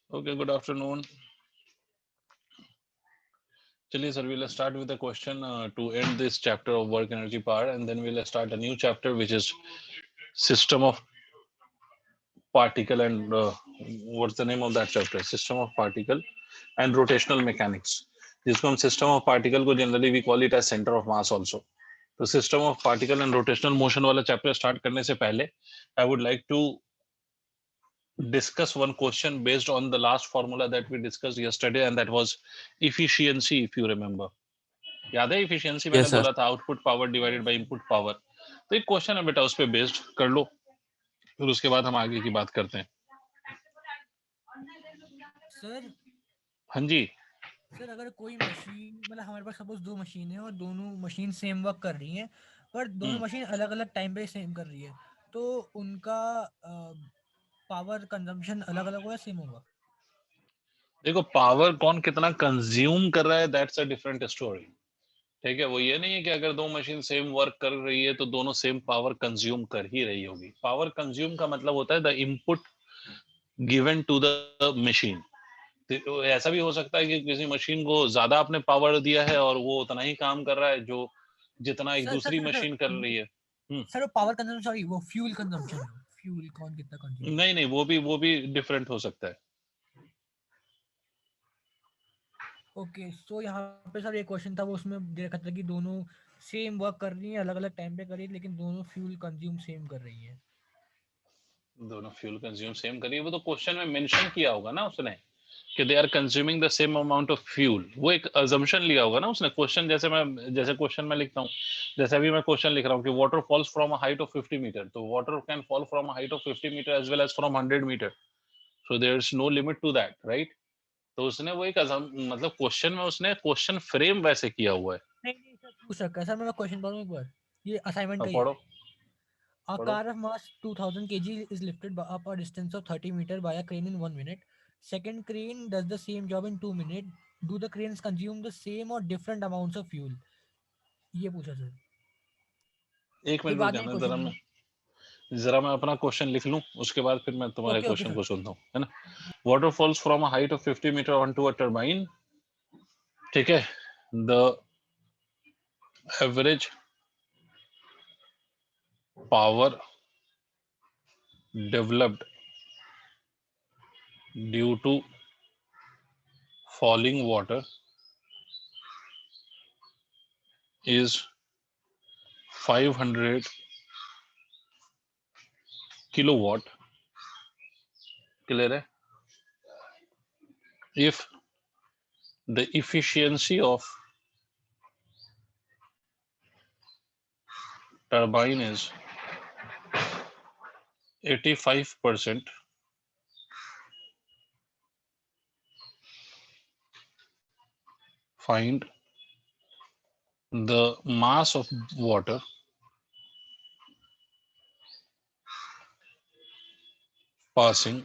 Okay, good afternoon. Chaliye, sir, we'll start with a question to end this chapter of work energy power, and then we'll start a new chapter, which is system of particle and what's the name of that chapter? System of particle and rotational mechanics. जिसको हम system of particle को generally we call it as center of mass also. तो system of particle and rotational motion वाला chapter start करने से पहले I would like to discuss one question based on the last formula that we discussed yesterday, and that was efficiency, if you remember. याद है efficiency मैंने Yes, sir. बोला था output power divided by input power. तो एक question है बेटा, उस पे बेस्ड कर लो, फिर उसके बाद हम आगे की बात करते हैं. सर हाँ जी. सर अगर कोई मशीन मतलब हमारे पास सपोज दो मशीन है और दोनों मशीन सेम वर्क कर रही हैं पर दोनों मशीन अलग अलग टाइम पे सेम कर रही है तो उनका पावर कंजम्पशन अलग अलग होगा सेम होगा. देखो, पावर कौन कितना कंज्यूम कर रहा है दैट्स अ डिफरेंट स्टोरी. ठीक है, वो ये नहीं है कि अगर दो मशीन सेम वर्क कर रही है तो दोनों सेम पावर कंज्यूम कर ही रही होगी. पावर कंज्यूम का मतलब होता है the input given to the machine. तो ऐसा भी हो सकता है कि किसी मशीन को ज्यादा आपने पावर दिया है और वो उतना ही काम कर रहा है जो जितना एक सर दूसरी मशीन कर रही है. सर वो पावर कंजम्पशन सॉरी वो फ्यूल कंजम्पशन है. फ्यूल कौन कितना कंज्यूम. नहीं नहीं, वो भी डिफरेंट हो सकता है. ओके सो यहाँ पे सर ये क्वेश्चन था वो उसमें देखा था कि दोनों सेम वर्क कर रही हैं अलग अलग टाइम पे कर रही है लेकिन दोनों फ्यूल कंज्यूम सेम कर रही हैं. दोनों फ्यूल कंज्यूम सेम करिए, वो तो क्वेश्चन में मेंशन किया होगा ना उसने कि they are consuming the same amount of fuel. वो एक अजम्पशन लिया होगा ना उसने. क्वेश्चन जैसे क्वेश्चन में लिखता हूँ, जैसे अभी मैं क्वेश्चन लिख रहा हूँ कि water falls from a height of 50 meter, तो water can fall from a height of 50 meter as well as from 100 meter. So there is no limit to that, right. तो उसने वो एक मतलब क्वेश्चन में उसने क्वेश्चन फ्रेम वैसे किया हुआ है. नहीं सर पूछ सकता है सर. मैं क्वेश्चन पढ़ूँ एक बार. ये असाइनमेंट का अब ही है. पढ़ो A पढ़ो. car of mass 2000 kg is lifted up a distance of 30 meter by a crane in 1 minute. Second crane does the same job in 2 minutes. Do the cranes consume the same or different amounts of fuel? ये पूछा sir. एक फिर minute रुक बाद में जाना question पूछा. जरा मैं अपना क्वेश्चन लिख लूं, उसके बाद फिर मैं तुम्हारे ओके ओके क्वेश्चन सर. को सुनता हूँ, है ना. Water falls from a height of 50 metre onto a turbine. ठीक है. The average power developed due to falling water is 500 kilowatt. Clear है. If the efficiency of turbine is 85%, find the mass of water passing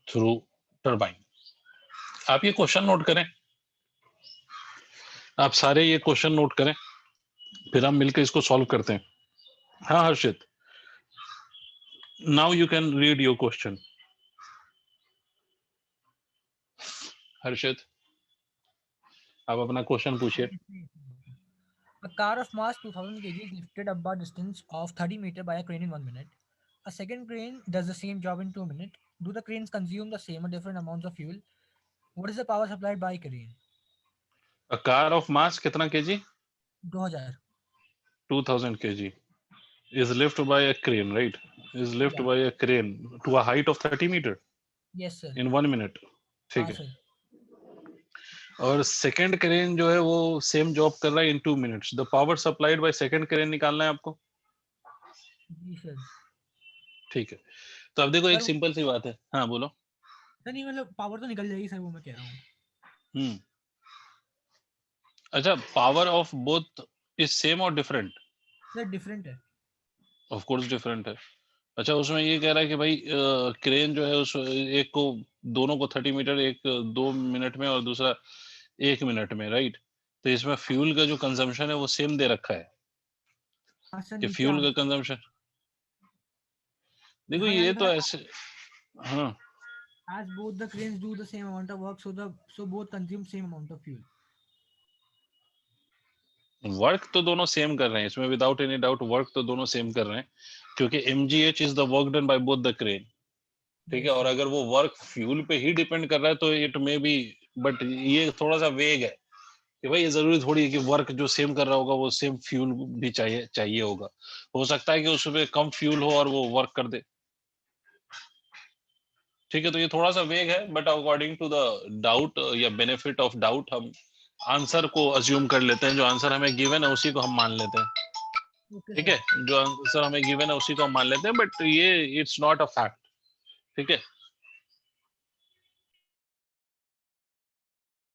through turbine. आप ये question note करें, आप सारे ये question note करें, फिर हम मिलकर इसको सॉल्व करते हैं. हाँ Harshit, now you can read your question. Harshit, आप अपना क्वेश्चन पूछिए. A car of mass 2000 kg is lifted up a distance of 30 meter by a crane in 1 minute. A second crane does the same job in 2 minutes. Do the cranes consume the same or different amounts of fuel? What is the power supplied by crane? A car of mass कितना kg? 2000. 2000 kg is lifted by a crane, right? Is lifted Yeah. by a crane to a height of 30 meter Yes sir. in 1 minute. ठीक हाँ है. Sir. और second crane जो है वो same job कर रहा है इन 2 minutes. The power supplied by second crane निकालना है आपको. जी सर. ठीक है. तो अब देखो एक सर सिंपल सी बात है. हाँ बोलो. सर नहीं मतलब पावर तो निकल जाएगी सर वो मैं कह रहा हूँ. अच्छा, power of both is same और डिफरेंट? सर डिफरेंट है. ऑफ कोर्स डिफरेंट है. अच्छा, उसमें ये कह रहा है कि भाई क्रेन जो है उस एक को दोनों को 30 मीटर, एक 2 मिनट में और दूसरा 1 मिनट में, राइट. तो इसमें फ्यूल का जो कंजम्पशन है वो सेम दे रखा है हाँ सर कि नीचे फ्यूल का कंजम्पशन. देखो हाँ यहाँ ये लिखा तो है ऐसे हाँ, As both the cranes do the same amount of work, so both consume same amount of fuel. Work तो दोनों सेम कर रहे हैं इसमें, विदाउट एनी डाउट वर्क तो दोनों सेम कर रहे हैं, क्योंकि mgh is the work done by both the crane, ठीक है। Yes, और sir. अगर वो वर्क फ्यूल पे ही डिपेंड कर रहा है तो इट मे बी, बट ये थोड़ा सा वेग है कि भाई ये जरूरी थोड़ी है कि वर्क जो सेम कर रहा होगा वो सेम फ्यूल भी चाहिए चाहिए होगा। हो सकता है कि उसमें कम फ्यूल हो और वो वर्क कर दे, ठीक है। तो ये थोड़ा सा वेग है, but according to the doubt या बेनिफिट ऑफ डाउट हम आंसर को अज्यूम कर लेते हैं, जो आंसर हमें गिवन है उसी को हम मान लेते हैं, Okay, ठीक sir. है। जो आंसर हमें गिवन है उसी को हम मान लेते हैं, बट ये इट्स नॉट अ फैक्ट, ठीक है।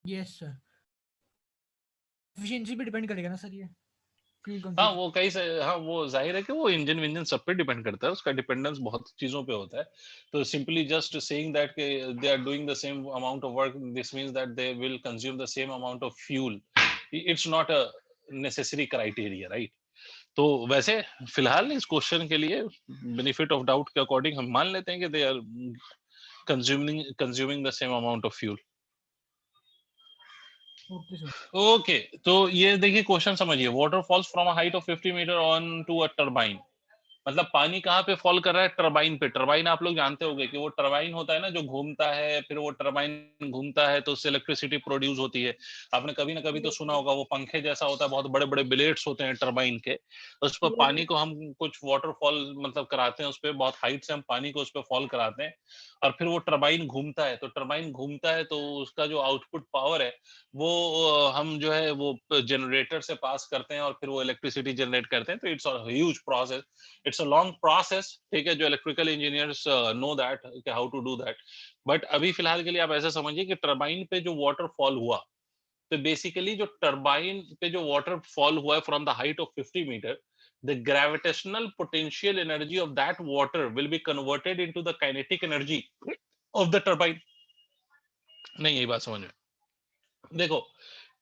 Yes, sir. Efficiency पे डिपेंड करेगा ना सर ये फ्यूल हाँ कंज्यूम। वो कई से, हाँ वो जाहिर है कि वो इंजन विंजन सब पे डिपेंड करता है, उसका डिपेंडेंस बहुत चीजों पे होता है। तो simply just saying that they are doing the same amount of work, this means that they will consume the same amount of fuel, it's not a necessary criteria, right. तो वैसे फिलहाल इस क्वेश्चन के लिए बेनिफिट ऑफ डाउट के according हम मान लेते हैं कि they are consuming the same amount of fuel. Okay sir. Okay, तो ये देखिए क्वेश्चन समझिए, water falls from a height of 50 metre on to a turbine. मतलब पानी कहाँ पे फॉल कर रहा है? टरबाइन पे। टरबाइन आप लोग जानते होंगे कि वो टरबाइन होता है ना जो घूमता है, फिर वो टरबाइन घूमता है तो उससे इलेक्ट्रिसिटी प्रोड्यूस होती है। आपने कभी ना कभी तो सुना होगा, वो पंखे जैसा होता है, बहुत बड़े बड़े ब्लेड्स होते हैं टरबाइन के, उस पर पानी को हम कुछ वाटरफॉल मतलब कराते हैं, उस पर बहुत हाइट से हम पानी को उस पर फॉल कराते हैं, और फिर वो टरबाइन घूमता है। तो टरबाइन घूमता है तो उसका जो आउटपुट पावर है वो हम जो है वो जनरेटर से पास करते हैं और फिर वो इलेक्ट्रिसिटी जनरेट करते हैं। तो it's a huge process, it's a long process, ठीक है। जो electrical engineers know that how to do that, but अभी फिलहाल के लिए आप ऐसा समझिए कि टरबाइन पे जो वाटरफॉल हुआ, तो बेसिकली जो टरबाइन पे जो वाटरफॉल हुआ है from the height of 50 metre, the gravitational potential energy of that water will be converted into the kinetic energy of the turbine। नहीं यही बात समझ में, देखो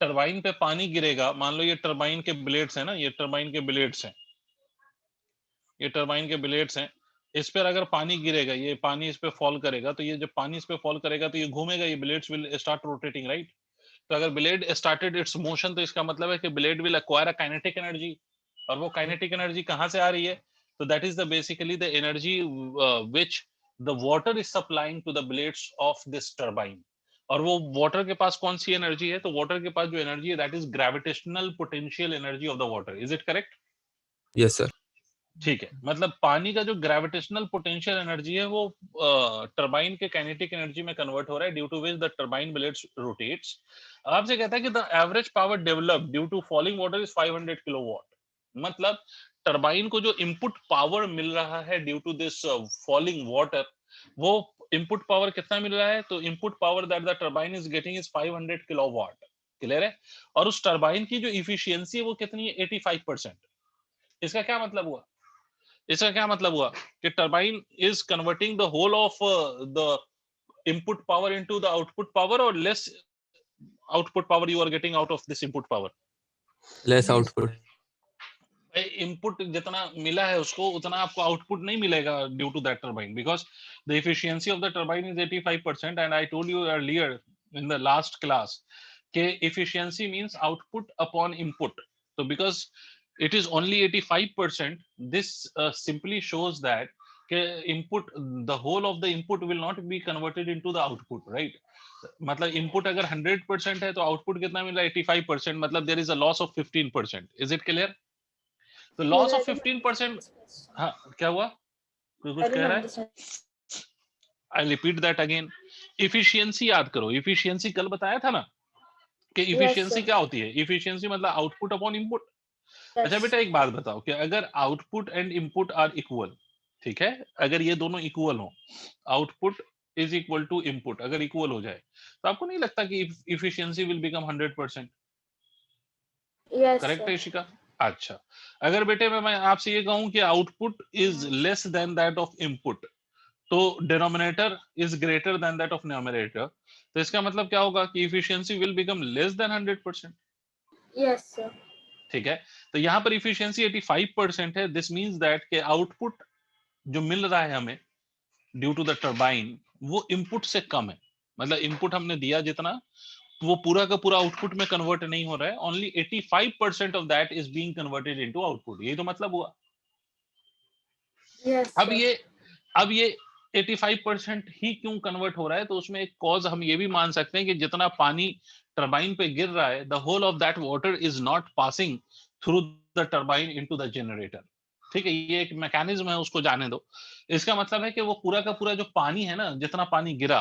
टरबाइन पे पानी गिरेगा, मान लो ये टरबाइन के ब्लेड्स हैं ना, ये टरबाइन के ब्लेड्स हैं, ये टरबाइन के ब्लेड्स हैं, इस पर अगर पानी गिरेगा, ये पानी इस पे फॉल करेगा, तो ये जब पानी इस पे फॉल करेगा तो ये घूमेगा, ये blades will start rotating, right. तो अगर ब्लेड स्टार्टेड इट्स मोशन, तो इसका मतलब है कि blade will acquire a kinetic energy, और वो काइनेटिक एनर्जी कहां से आ रही है? तो that is the basically the energy which the water is supplying to the blades of this turbine. और वो वाटर के पास कौन सी एनर्जी है? तो वाटर के पास जो एनर्जी है that is gravitational potential energy of the water. Is it correct? Yes sir. ठीक है, मतलब पानी का जो ग्रेविटेशनल पोटेंशियल एनर्जी है वो टरबाइन के काइनेटिक एनर्जी में कन्वर्ट हो रहा है, due to which the turbine blades rotates. आपसे कहता है कि the average power developed due to falling water is 500 kilowatt. मतलब टरबाइन को जो इनपुट पावर मिल रहा है due to this falling water, वो इनपुट पावर कितना मिल रहा है? तो input power that the turbine is getting is 500 kilowatt. Clear है? और उस टरबाइन की जो इफिशियंसी है वो कितनी है? 85%। इसका क्या मतलब हुआ? इसका क्या मतलब हुआ कि turbine is converting the whole of the input power into the output power, और less output power you are getting out of this input power. Less Yes. Output. Input जितना मिला है उसको उतना आपको आउटपुट नहीं मिलेगा due to that turbine, because the efficiency of the turbine is 85%। And I told you earlier in the last class के efficiency means output upon input. तो because it is only 85%, this simply shows that input, the whole of the input will not be converted into the output, right? मतलब input अगर 100% है तो output कितना मिला? 85%, मतलब there is a loss of 15%। is it clear? तो loss of 15%। हाँ क्या हुआ? कोई कुछ कह रहा है? I repeat that again, efficiency याद करो। इफिशियंसी कल बताया था ना कि इफिशियंसी क्या होती है? इफिशियंसी मतलब आउटपुट अपॉन इनपुट। अच्छा बेटा एक बात बताओ कि अगर output and input are equal, ठीक है, अगर ये दोनों इक्वल हो, output is equal to input अगर इक्वल हो जाए, तो आपको नहीं लगता कि इफिशियंसी विल बिकम 100%? करेक्ट है इशिका? अच्छा, अगर बेटे मैं आपसे ये कहूं कि output is less than that of input, तो denominator is greater than that of numerator, तो इसका मतलब क्या होगा कि efficiency will become less than 100%। Yes, sir. ठीक है, तो यहां पर इफिशियंसी 85% है। दिस मींस दैट के आउटपुट जो मिल रहा है हमें ड्यू टू द टर्बाइन वो इनपुट से कम है, मतलब इनपुट हमने दिया जितना वो पूरा का पूरा आउटपुट में कन्वर्ट नहीं हो रहा है, only 85% of that is being converted into output. ये तो मतलब हुआ। Yes, अब sir. ये 85% ही क्यों कन्वर्ट हो रहा है, तो उसमें एक कॉज हम ये भी मान सकते हैं कि जितना पानी टरबाइन पे गिर रहा है, the whole of that water is not passing through the turbine into the generator. ठीक है, ये एक मैकेनिज्म है, उसको जाने दो। इसका मतलब है कि वो पूरा का पूरा जो पानी है ना, जितना पानी गिरा,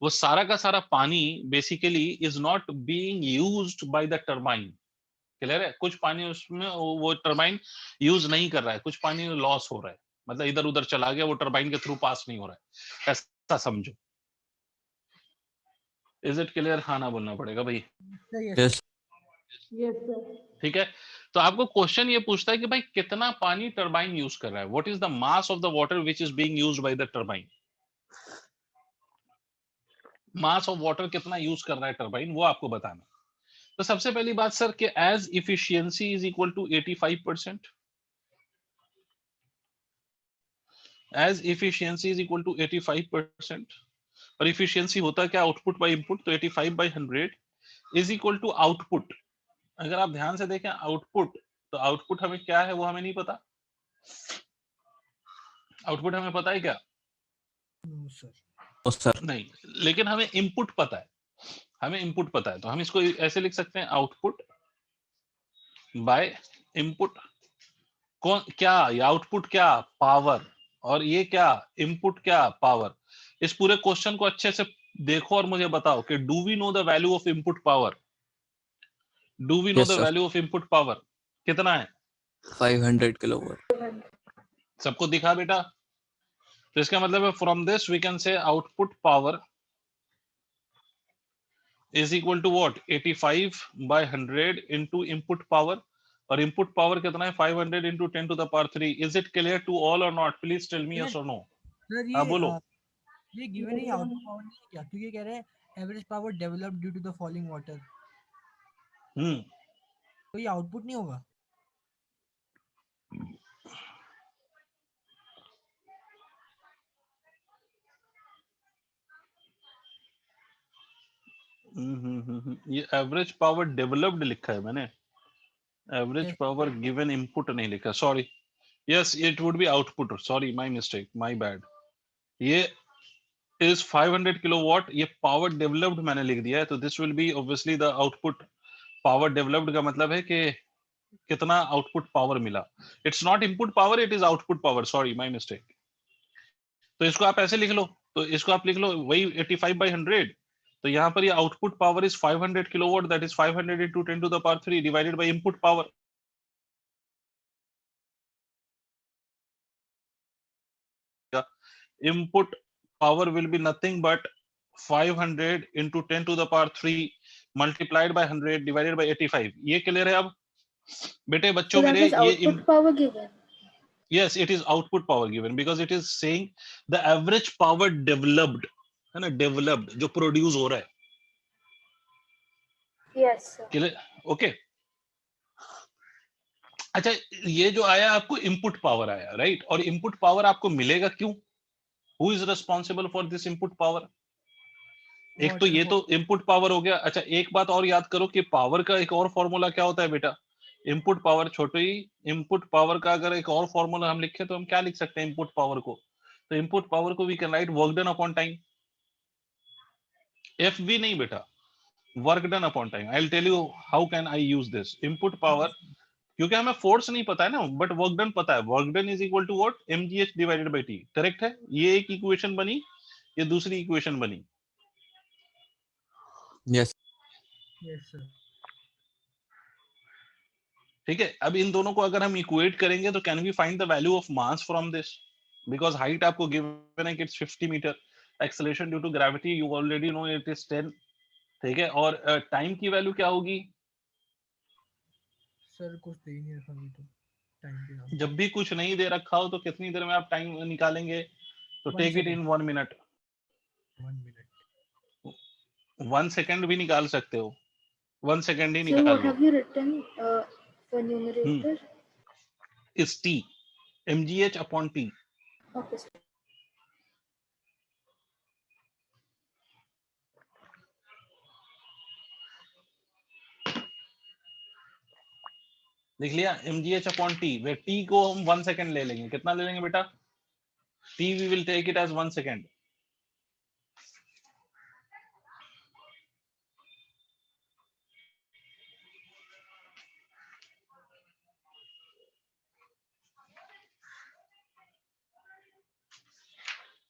वो सारा का सारा पानी basically is not being used by the turbine. Clear है? कुछ पानी उसमें वो टरबाइन यूज नहीं कर रहा है, कुछ पानी लॉस हो रहा है, मतलब इधर उधर चला गया, वो टरबाइन के थ्रू पास नहीं हो रहा है, ऐसा समझो। Is it clear? खाना बोलना पड़ेगा भाई। Yes. Yes. Yes, sir. ठीक है, तो आपको क्वेश्चन ये पूछता है कि भाई कितना पानी टरबाइन यूज कर रहा है, what is the mass of the water which is being used by the turbine. Mass of water कितना यूज कर रहा है टरबाइन, वो आपको बताना। तो सबसे पहली बात सर कि as efficiency is equal to 85%, as efficiency is equal to 85%। और इफिशियंसी होता क्या, आउटपुट बाय इनपुट, तो 85/100 इज इक्वल टू आउटपुट। अगर आप ध्यान से देखें आउटपुट, तो आउटपुट हमें क्या है वो हमें नहीं पता। आउटपुट हमें पता है क्या? No, sir. Oh, sir. नहीं, लेकिन हमें इनपुट पता है, हमें इनपुट पता है, तो हम इसको ऐसे लिख सकते हैं, आउटपुट बाय इनपुट। कौन क्या, ये आउटपुट क्या, पावर, और ये क्या, इनपुट क्या, पावर। इस पूरे क्वेश्चन को अच्छे से देखो और मुझे बताओ कि do we know the value of input power, do we know Yes, the sir. Value of input power कितना है? 500 kilowatt. सबको दिखा बेटा? तो इसका मतलब है from this we can say output power is equal to what, 85/100 into input power. और इनपुट पावर कितना है, 500 into 10 to the power 3। Is it clear to all और not? Please tell me yes और नो। Sir, हाँ बोलो। ये given है, output power नहीं है क्या? क्योंकि कह रहे हैं average power developed due to the falling water, तो ये आउटपुट नहीं होगा? ये एवरेज पावर डेवलप्ड लिखा है मैंने, average Yes. Power given input नहीं लिखा, sorry. Yes it would be output, sorry my mistake, my bad. ये इज 500 किलोवाट, ये पावर डेवलप्ड मैंने लिख दिया है, तो this will B obviously the output power developed. का मतलब है कि कितना आउटपुट पावर मिला। It's not input power, it is output power, sorry my mistake. तो इसको आप ऐसे लिख लो, तो इसको आप लिख लो वही 85/100। तो यहाँ पर ये output power is 500 kilowatt, that is 500 into 10 to the power 3 divided by input power. Input power will be nothing but 500 into 10 to the power 3 multiplied by 100 divided by 85। ये क्लियर है अब बेटे So बच्चों that मेरे? is ये output power given. yes it is output power given because it is saying the average power developed, है ना, developed जो प्रोड्यूस हो रहा है। Yes, sir. क्लियर? ओके। अच्छा, ये जो आया आपको इनपुट पावर आया, राइट? और इनपुट पावर आपको मिलेगा क्यों? Who is responsible for this input power? एक तो ये तो इनपुट पावर हो गया। अच्छा, एक बात और याद करो कि पावर का एक और फॉर्मूला क्या होता है बेटा? इनपुट पावर छोटे ही, इनपुट पावर का अगर एक और फॉर्मूला हम लिखे तो हम क्या लिख सकते हैं इनपुट पावर को? तो इनपुट पावर को we can write work done upon time. F v नहीं बेटा, work done upon time. I will tell you how can I use this input power, क्योंकि हमें फोर्स नहीं पता है ना, बट वर्क डन पता है। Work done is equal to what, mgh divided by t। Correct है? ये एक इक्वेशन बनी, ये दूसरी इक्वेशन बनी। Yes. Yes, sir. ठीक है, अब इन दोनों को अगर हम इक्वेट करेंगे तो can we find the value of mass from this? Because height आपको गिवन है कि it's 50 metre, acceleration due to gravity you already know it is 10। ठीक है, और टाइम की वैल्यू क्या होगी? सर कुछ दे ही नहीं रखा अभी तो टाइम के नाम। जब भी कुछ नहीं दे रखा हो तो कितनी देर में आप टाइम निकालेंगे? तो 1 take it second. In 1 minute. 1 minute. 1 second भी निकाल सकते हो, 1 सेकेंड ही So निकाल what लो। have you written for numerator? is t, mgh upon t। Okay, sir. लिख लिया mgh/t, वे t को हम 1 सेकेंड ले लेंगे। कितना ले लेंगे बेटा? t we will take it as 1 second.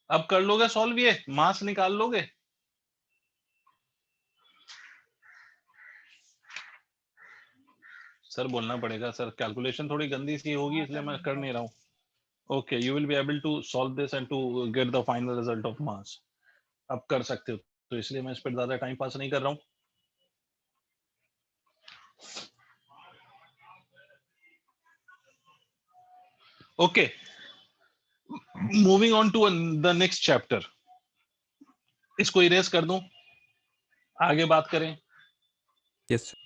अब कर लोगे सॉल्व, ये मास निकाल लोगे? सर बोलना पड़ेगा सर, कैलकुलेशन थोड़ी गंदी सी होगी इसलिए मैं कर नहीं रहा हूँ। Okay, you will be able to solve this and to get the final result of mass. अब कर सकते हो, तो इसलिए मैं इस पर ज्यादा टाइम पास नहीं कर रहा हूँ। Okay, moving on to the next chapter. इसको इरेज कर दूं, आगे बात करें। Yes sir.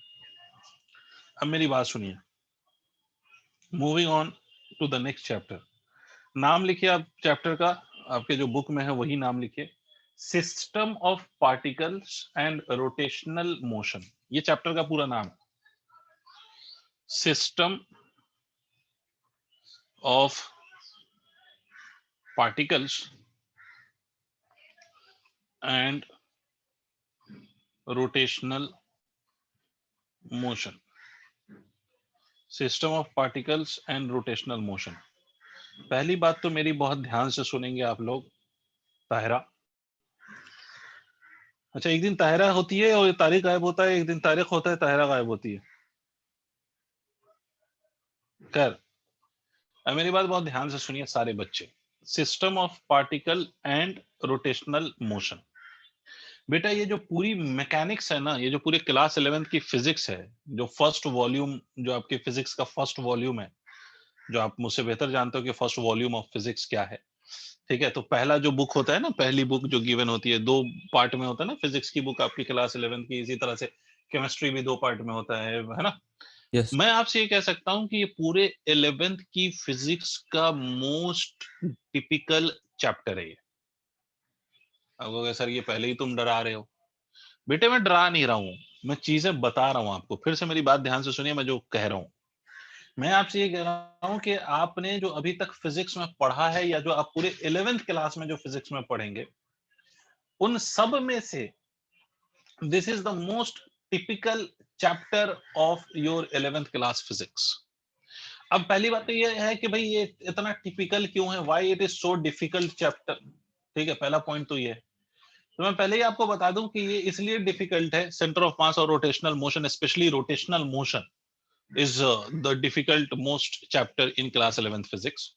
अब मेरी बात सुनिए, moving on to the next chapter. नाम लिखिए आप चैप्टर का, आपके जो बुक में है वही नाम लिखिए, system of particles and rotational motion. ये चैप्टर का पूरा नाम है, system of particles and rotational motion. System of particles and rotational motion. पहली बात तो मेरी बहुत ध्यान से सुनेंगे आप लोग, ताहिरा। अच्छा, एक दिन ताहिरा होती है और तारीख गायब होता है, एक दिन तारीख होता है ताहिरा गायब होती है। खैर, अब मेरी बात बहुत ध्यान से सुनिए सारे बच्चे। System of particle and rotational motion. बेटा ये जो पूरी मैकेनिक्स है ना, ये जो पूरे क्लास 11th की फिजिक्स है, जो फर्स्ट वॉल्यूम, जो आपके फिजिक्स का फर्स्ट वॉल्यूम है, जो आप मुझसे बेहतर जानते हो कि फर्स्ट वॉल्यूम ऑफ फिजिक्स क्या है, ठीक है? तो पहला जो बुक होता है ना, पहली बुक जो गिवन होती है, 2 पार्ट में होता है ना फिजिक्स की बुक आपकी क्लास 11th की, इसी तरह से केमिस्ट्री भी 2 पार्ट में होता है ना? यस मैं आपसे ये कह सकता हूं कि ये पूरे 11th की फिजिक्स का मोस्ट टिपिकल चैप्टर है ये। अब कहोगे सर ये पहले ही तुम डरा रहे हो। बेटे मैं डरा नहीं रहा हूं, मैं चीजें बता रहा हूं आपको। फिर से मेरी बात ध्यान से सुनिए, मैं जो कह रहा हूं, मैं आपसे ये कह रहा हूं कि आपने जो अभी तक फिजिक्स में पढ़ा है, या जो आप पूरे 11th क्लास में जो फिजिक्स में पढ़ेंगे, उन सब में से this is the most typical chapter of your 11th class physics. अब पहली बात तो ये है कि भाई ये इतना टिपिकल क्यों है, why it is so difficult chapter, ठीक है? पहला पॉइंट तो ये है। तो मैं पहले ही आपको बता दूं कि ये इसलिए डिफिकल्ट है, सेंटर ऑफ मास और rotational motion, specially rotational motion is the difficult most chapter in class 11th physics.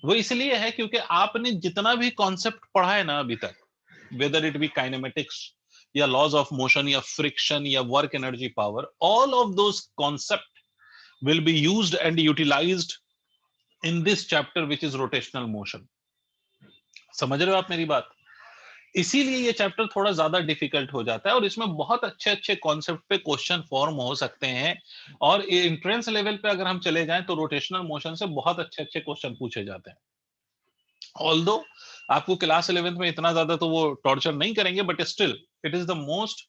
वो इसलिए है क्योंकि आपने जितना भी कॉन्सेप्ट पढ़ा है ना अभी तक, वेदर इट बी काइनेमेटिक्स या लॉज ऑफ मोशन या फ्रिक्शन या work energy power, all of those concept will be used and utilized in this chapter which is rotational motion. समझ रहे हो आप मेरी बात? इसीलिए ये चैप्टर थोड़ा ज्यादा डिफिकल्ट हो जाता है, और इसमें बहुत अच्छे अच्छे कॉन्सेप्ट पे क्वेश्चन फॉर्म हो सकते हैं। और एंट्रेंस लेवल पे अगर हम चले जाएं तो रोटेशनल मोशन से बहुत अच्छे अच्छे क्वेश्चन पूछे जाते हैं। ऑल्दो आपको क्लास 11th में इतना ज्यादा तो वो टॉर्चर नहीं करेंगे, but still it is the most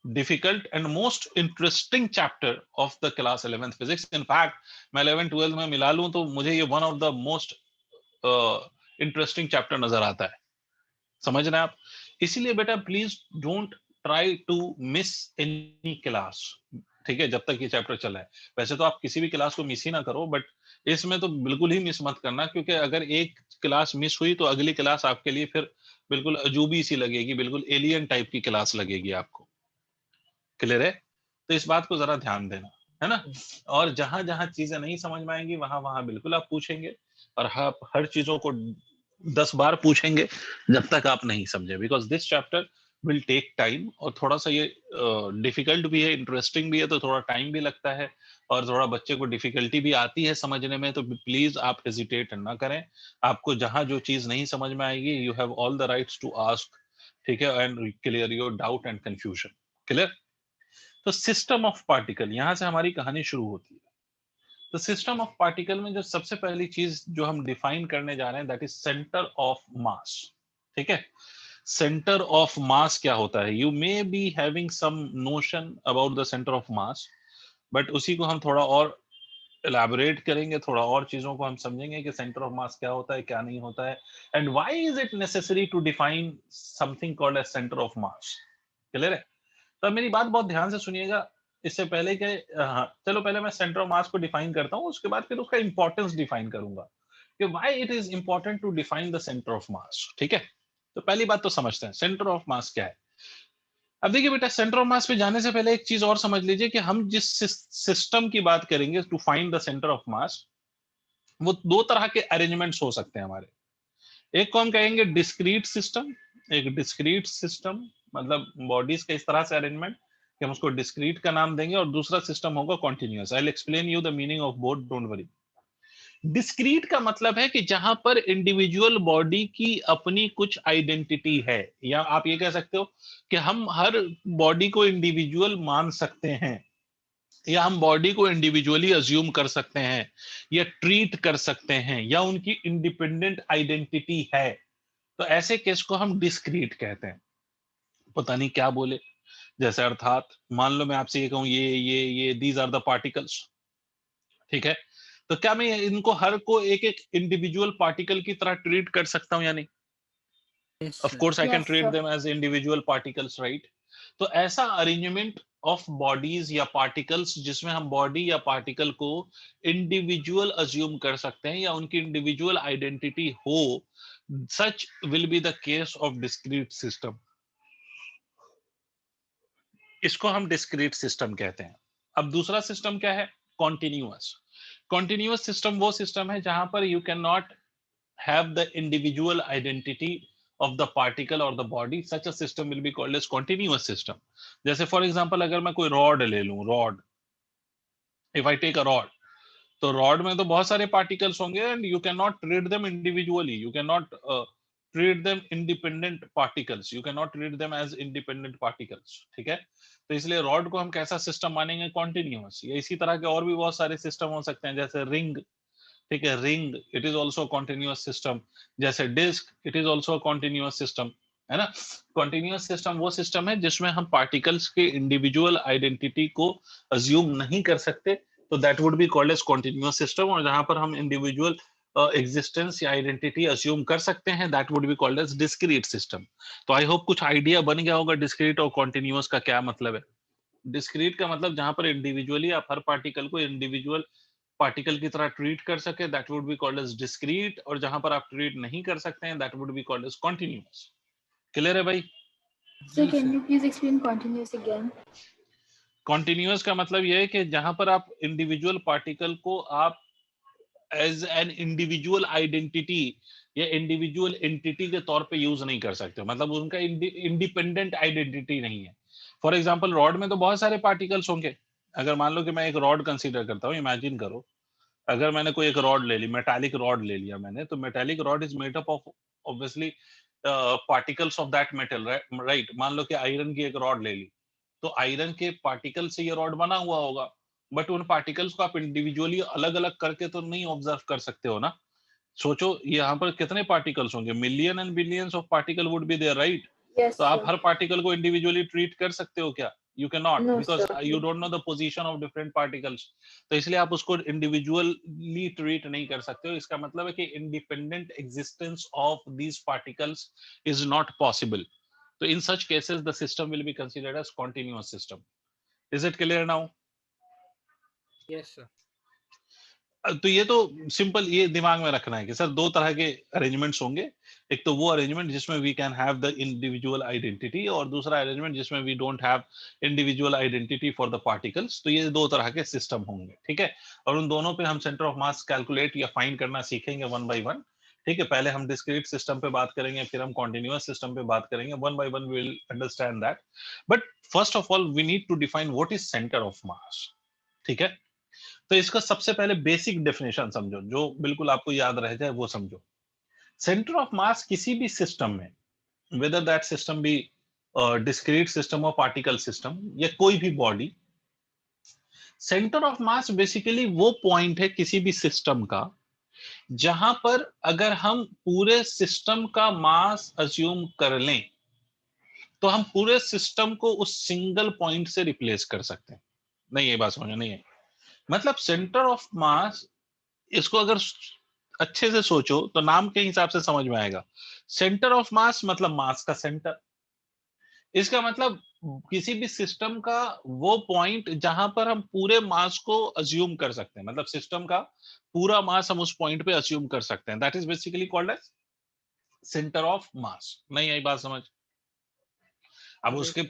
difficult and most interesting chapter of the class 11th physics. In fact, मैं 11th 12th में मिला लूं तो मुझे ये one of the most interesting chapter नजर आता है। समझ रहे हैं आप? इसीलिए बेटा please don't try to miss any class, ठीक है? जब तक ये चैप्टर चला है। वैसे तो आप किसी भी क्लास को मिस ही ना करो, बट इसमें तो बिल्कुल ही मिस मत करना, क्योंकि अगर एक क्लास मिस हुई तो अगली क्लास आपके लिए फिर बिल्कुल अजूबी सी लगेगी, बिल्कुल एलियन टाइप की क्लास लगेगी आपको। क्लियर है? तो इस बात को जरा ध्यान देना, है ना? और जहां जहां चीजें नहीं समझ में आएंगी वहां वहां बिल्कुल आप पूछेंगे, और आप हर चीजों को 10 बार पूछेंगे जब तक आप नहीं समझे, because this chapter will take time. और थोड़ा सा ये डिफिकल्ट भी है, इंटरेस्टिंग भी है, तो थोड़ा टाइम भी लगता है, और थोड़ा बच्चे को डिफिकल्टी भी आती है समझने में। तो प्लीज आप हेजिटेट ना करें। आपको जहां जो चीज नहीं समझ में आएगी, you have all the rights to ask, ठीक है? And clear your doubt and confusion. Clear? तो सिस्टम ऑफ पार्टिकल, यहां से हमारी कहानी शुरू होती है। तो सिस्टम ऑफ पार्टिकल में जो सबसे पहली चीज जो हम डिफाइन करने जा रहे हैं, that is centre of mass, ठीक है? सेंटर ऑफ मास क्या होता है? You may be having some notion about the centre of mass, but उसी को हम थोड़ा और elaborate करेंगे, थोड़ा और चीजों को हम समझेंगे कि सेंटर ऑफ मास क्या होता है, क्या नहीं होता है, and why is it necessary to define something called as centre of mass. Clear है? तो मेरी बात बहुत ध्यान से सुनिएगा। इससे पहले कि चलो पहले मैं सेंटर ऑफ मास को डिफाइन करता हूँ, उसके बाद फिर उसका इंपॉर्टेंस डिफाइन करूंगा कि why it is important to define the centre of mass. ठीक है, तो पहली बात तो समझते हैं सेंटर ऑफ मास क्या है। अब देखिए बेटा, सेंटर ऑफ मास पे जाने से पहले एक चीज और समझ लीजिए कि हम जिस सिस्टम की बात करेंगे to find the centre of mass, वो दो तरह के अरेंजमेंट्स हो सकते हैं हमारे। एक को हम कहेंगे डिस्क्रीट सिस्टम, एक डिस्क्रीट सिस्टम मतलब बॉडीज का इस तरह से अरेंजमेंट कि हम उसको डिस्क्रीट का नाम देंगे, और दूसरा सिस्टम होगा continuous. I will explain you the meaning of both, don't worry. Discrete का मतलब है कि जहां पर इंडिविजुअल बॉडी की अपनी कुछ आइडेंटिटी है, या आप ये कह सकते हो कि हम हर बॉडी को इंडिविजुअल मान सकते हैं, या हम बॉडी को इंडिविजुअली अज्यूम कर सकते हैं, या ट्रीट कर सकते हैं, या उनकी इंडिपेंडेंट आइडेंटिटी है। तो ऐसे केस को हम डिस्क्रीट कहते हैं। पता नहीं क्या बोले, जैसे अर्थात मान लो मैं आपसे ये कहूं ये दीज आर द पार्टिकल्स, ठीक है, तो क्या मैं इनको हर को एक एक इंडिविजुअल पार्टिकल की तरह ट्रीट कर सकता हूं या नहीं? Yes, of sir. Course I can Yes, treat sir. Them as individual particles, right? तो ऐसा अरेंजमेंट ऑफ बॉडीज या पार्टिकल्स जिसमें हम बॉडी या पार्टिकल को इंडिविजुअल अज्यूम कर सकते हैं या उनकी इंडिविजुअल आइडेंटिटी हो, such will be the case of discrete system. इसको हम डिस्क्रीट सिस्टम कहते हैं। अब दूसरा सिस्टम क्या है? कॉन्टिन्यूअस। कॉन्टिन्यूअस सिस्टम वो सिस्टम है जहां पर you can not have the individual identity of the particle or the body. Such a system will be called as continuous system. जैसे फॉर एग्जांपल अगर मैं कोई रॉड ले लूं, rod, if I take a rod, तो rod में तो बहुत सारे पार्टिकल्स होंगे and you can not treat them individually, you can not treat them independent particles, you can not treat them as independent particles. ठीक है, तो इसलिए रॉड को हम कैसा सिस्टम मानेंगे? कॉन्टिन्यूअस। या इसी तरह के और भी बहुत सारे सिस्टम हो सकते हैं, जैसे रिंग, ठीक है, ring it is also continuous system. जैसे disc, it is also continuous system, है ना? कॉन्टिन्यूअस सिस्टम वो सिस्टम है जिसमें हम पार्टिकल्स के इंडिविजुअल आइडेंटिटी को अज्यूम नहीं कर सकते, तो that would be called as continuous system. और जहां पर हम इंडिविजुअल एग्जिस्टेंस या आइडेंटिटी अज्यूम कर सकते हैं, that would be called as discrete system. तो आई होप कुछ आइडिया बन गया होगा डिस्क्रीट और कॉन्टिन्यूअस का क्या मतलब है। डिस्क्रीट का मतलब जहां पर इंडिविजुअली आप हर पार्टिकल को इंडिविजुअल पार्टिकल की तरह ट्रीट कर सके, that would be called as discrete. और जहां पर आप ट्रीट नहीं कर सकते हैं, that would be called as continuous. Clear है भाई? Sir, Yes, can sir. you please explain continuous again? Continuous का मतलब यह है कि जहां पर आप इंडिविजुअल पार्टिकल को आप एज एन इंडिविजुअल आइडेंटिटी या इंडिविजुअल एंटिटी के तौर पे यूज नहीं कर सकते, मतलब उनका इंडिपेंडेंट आइडेंटिटी नहीं है। फॉर एग्जांपल रॉड में तो बहुत सारे पार्टिकल्स होंगे। अगर मान लो कि मैं एक रॉड कंसीडर करता हूँ, इमेजिन करो अगर मैंने कोई एक रॉड ले ली, मेटालिक रॉड ले लिया मैंने, तो metallic rod is made up of obviously particles of that metal, right? मान लो कि आयरन की एक रॉड ले ली, तो आयरन के पार्टिकल से ये रॉड बना हुआ होगा, बट उन पार्टिकल्स को आप इंडिविजुअली अलग अलग करके तो नहीं ऑब्जर्व कर सकते हो ना। सोचो यहाँ पर कितने पार्टिकल्स होंगे, million and billions of particle would be there, right? Yes, तो आप sir. हर पार्टिकल को इंडिविजुअली ट्रीट कर सकते हो क्या? You can not, No, because sir. You don't know the position of different particles. तो इसलिए आप उसको इंडिविजुअली ट्रीट नहीं कर सकते हो। इसका मतलब है कि independent existence of these particles is not possible. तो in such cases the system will be considered as continuous system. Is it clear now? Yes, sir. तो ये तो सिंपल, ये दिमाग में रखना है कि सर दो तरह के अरेंजमेंट्स होंगे। एक तो वो अरेंजमेंट जिसमें we can have the individual identity, और दूसरा अरेंजमेंट जिसमें we don't have individual identity for the particles. तो ये दो तरह के सिस्टम होंगे, ठीक है? और उन दोनों पे हम सेंटर ऑफ मास कैलकुलेट या फाइंड करना सीखेंगे वन बाय वन। ठीक है, पहले हम डिस्क्रीट सिस्टम पे बात करेंगे, फिर हम कॉन्टिन्यूअस सिस्टम पे बात करेंगे। One by one we will understand that. But first of all we need to define what is centre of mass. ठीक है, तो इसका सबसे पहले बेसिक डेफिनेशन समझो, जो बिल्कुल आपको याद रह जाए वो समझो। सेंटर ऑफ मास किसी भी सिस्टम में, whether that system be discrete system और पार्टिकल सिस्टम या कोई भी body, centre of mass basically वो पॉइंट है किसी भी सिस्टम का जहां पर अगर हम पूरे सिस्टम का मास अज्यूम कर लें तो हम पूरे सिस्टम को उस सिंगल पॉइंट से रिप्लेस कर सकते हैं। नहीं ये बात समझ नहीं है, मतलब सेंटर ऑफ मास, इसको अगर अच्छे से सोचो तो नाम के हिसाब से समझ में आएगा। सेंटर ऑफ मास मतलब मास का सेंटर, इसका मतलब किसी भी सिस्टम का वो पॉइंट जहां पर हम पूरे मास को अज्यूम कर सकते हैं, मतलब सिस्टम का पूरा मास हम उस पॉइंट पे अज्यूम कर सकते हैं, that is basically called as centre of mass. नहीं आई बात समझ? अब उसके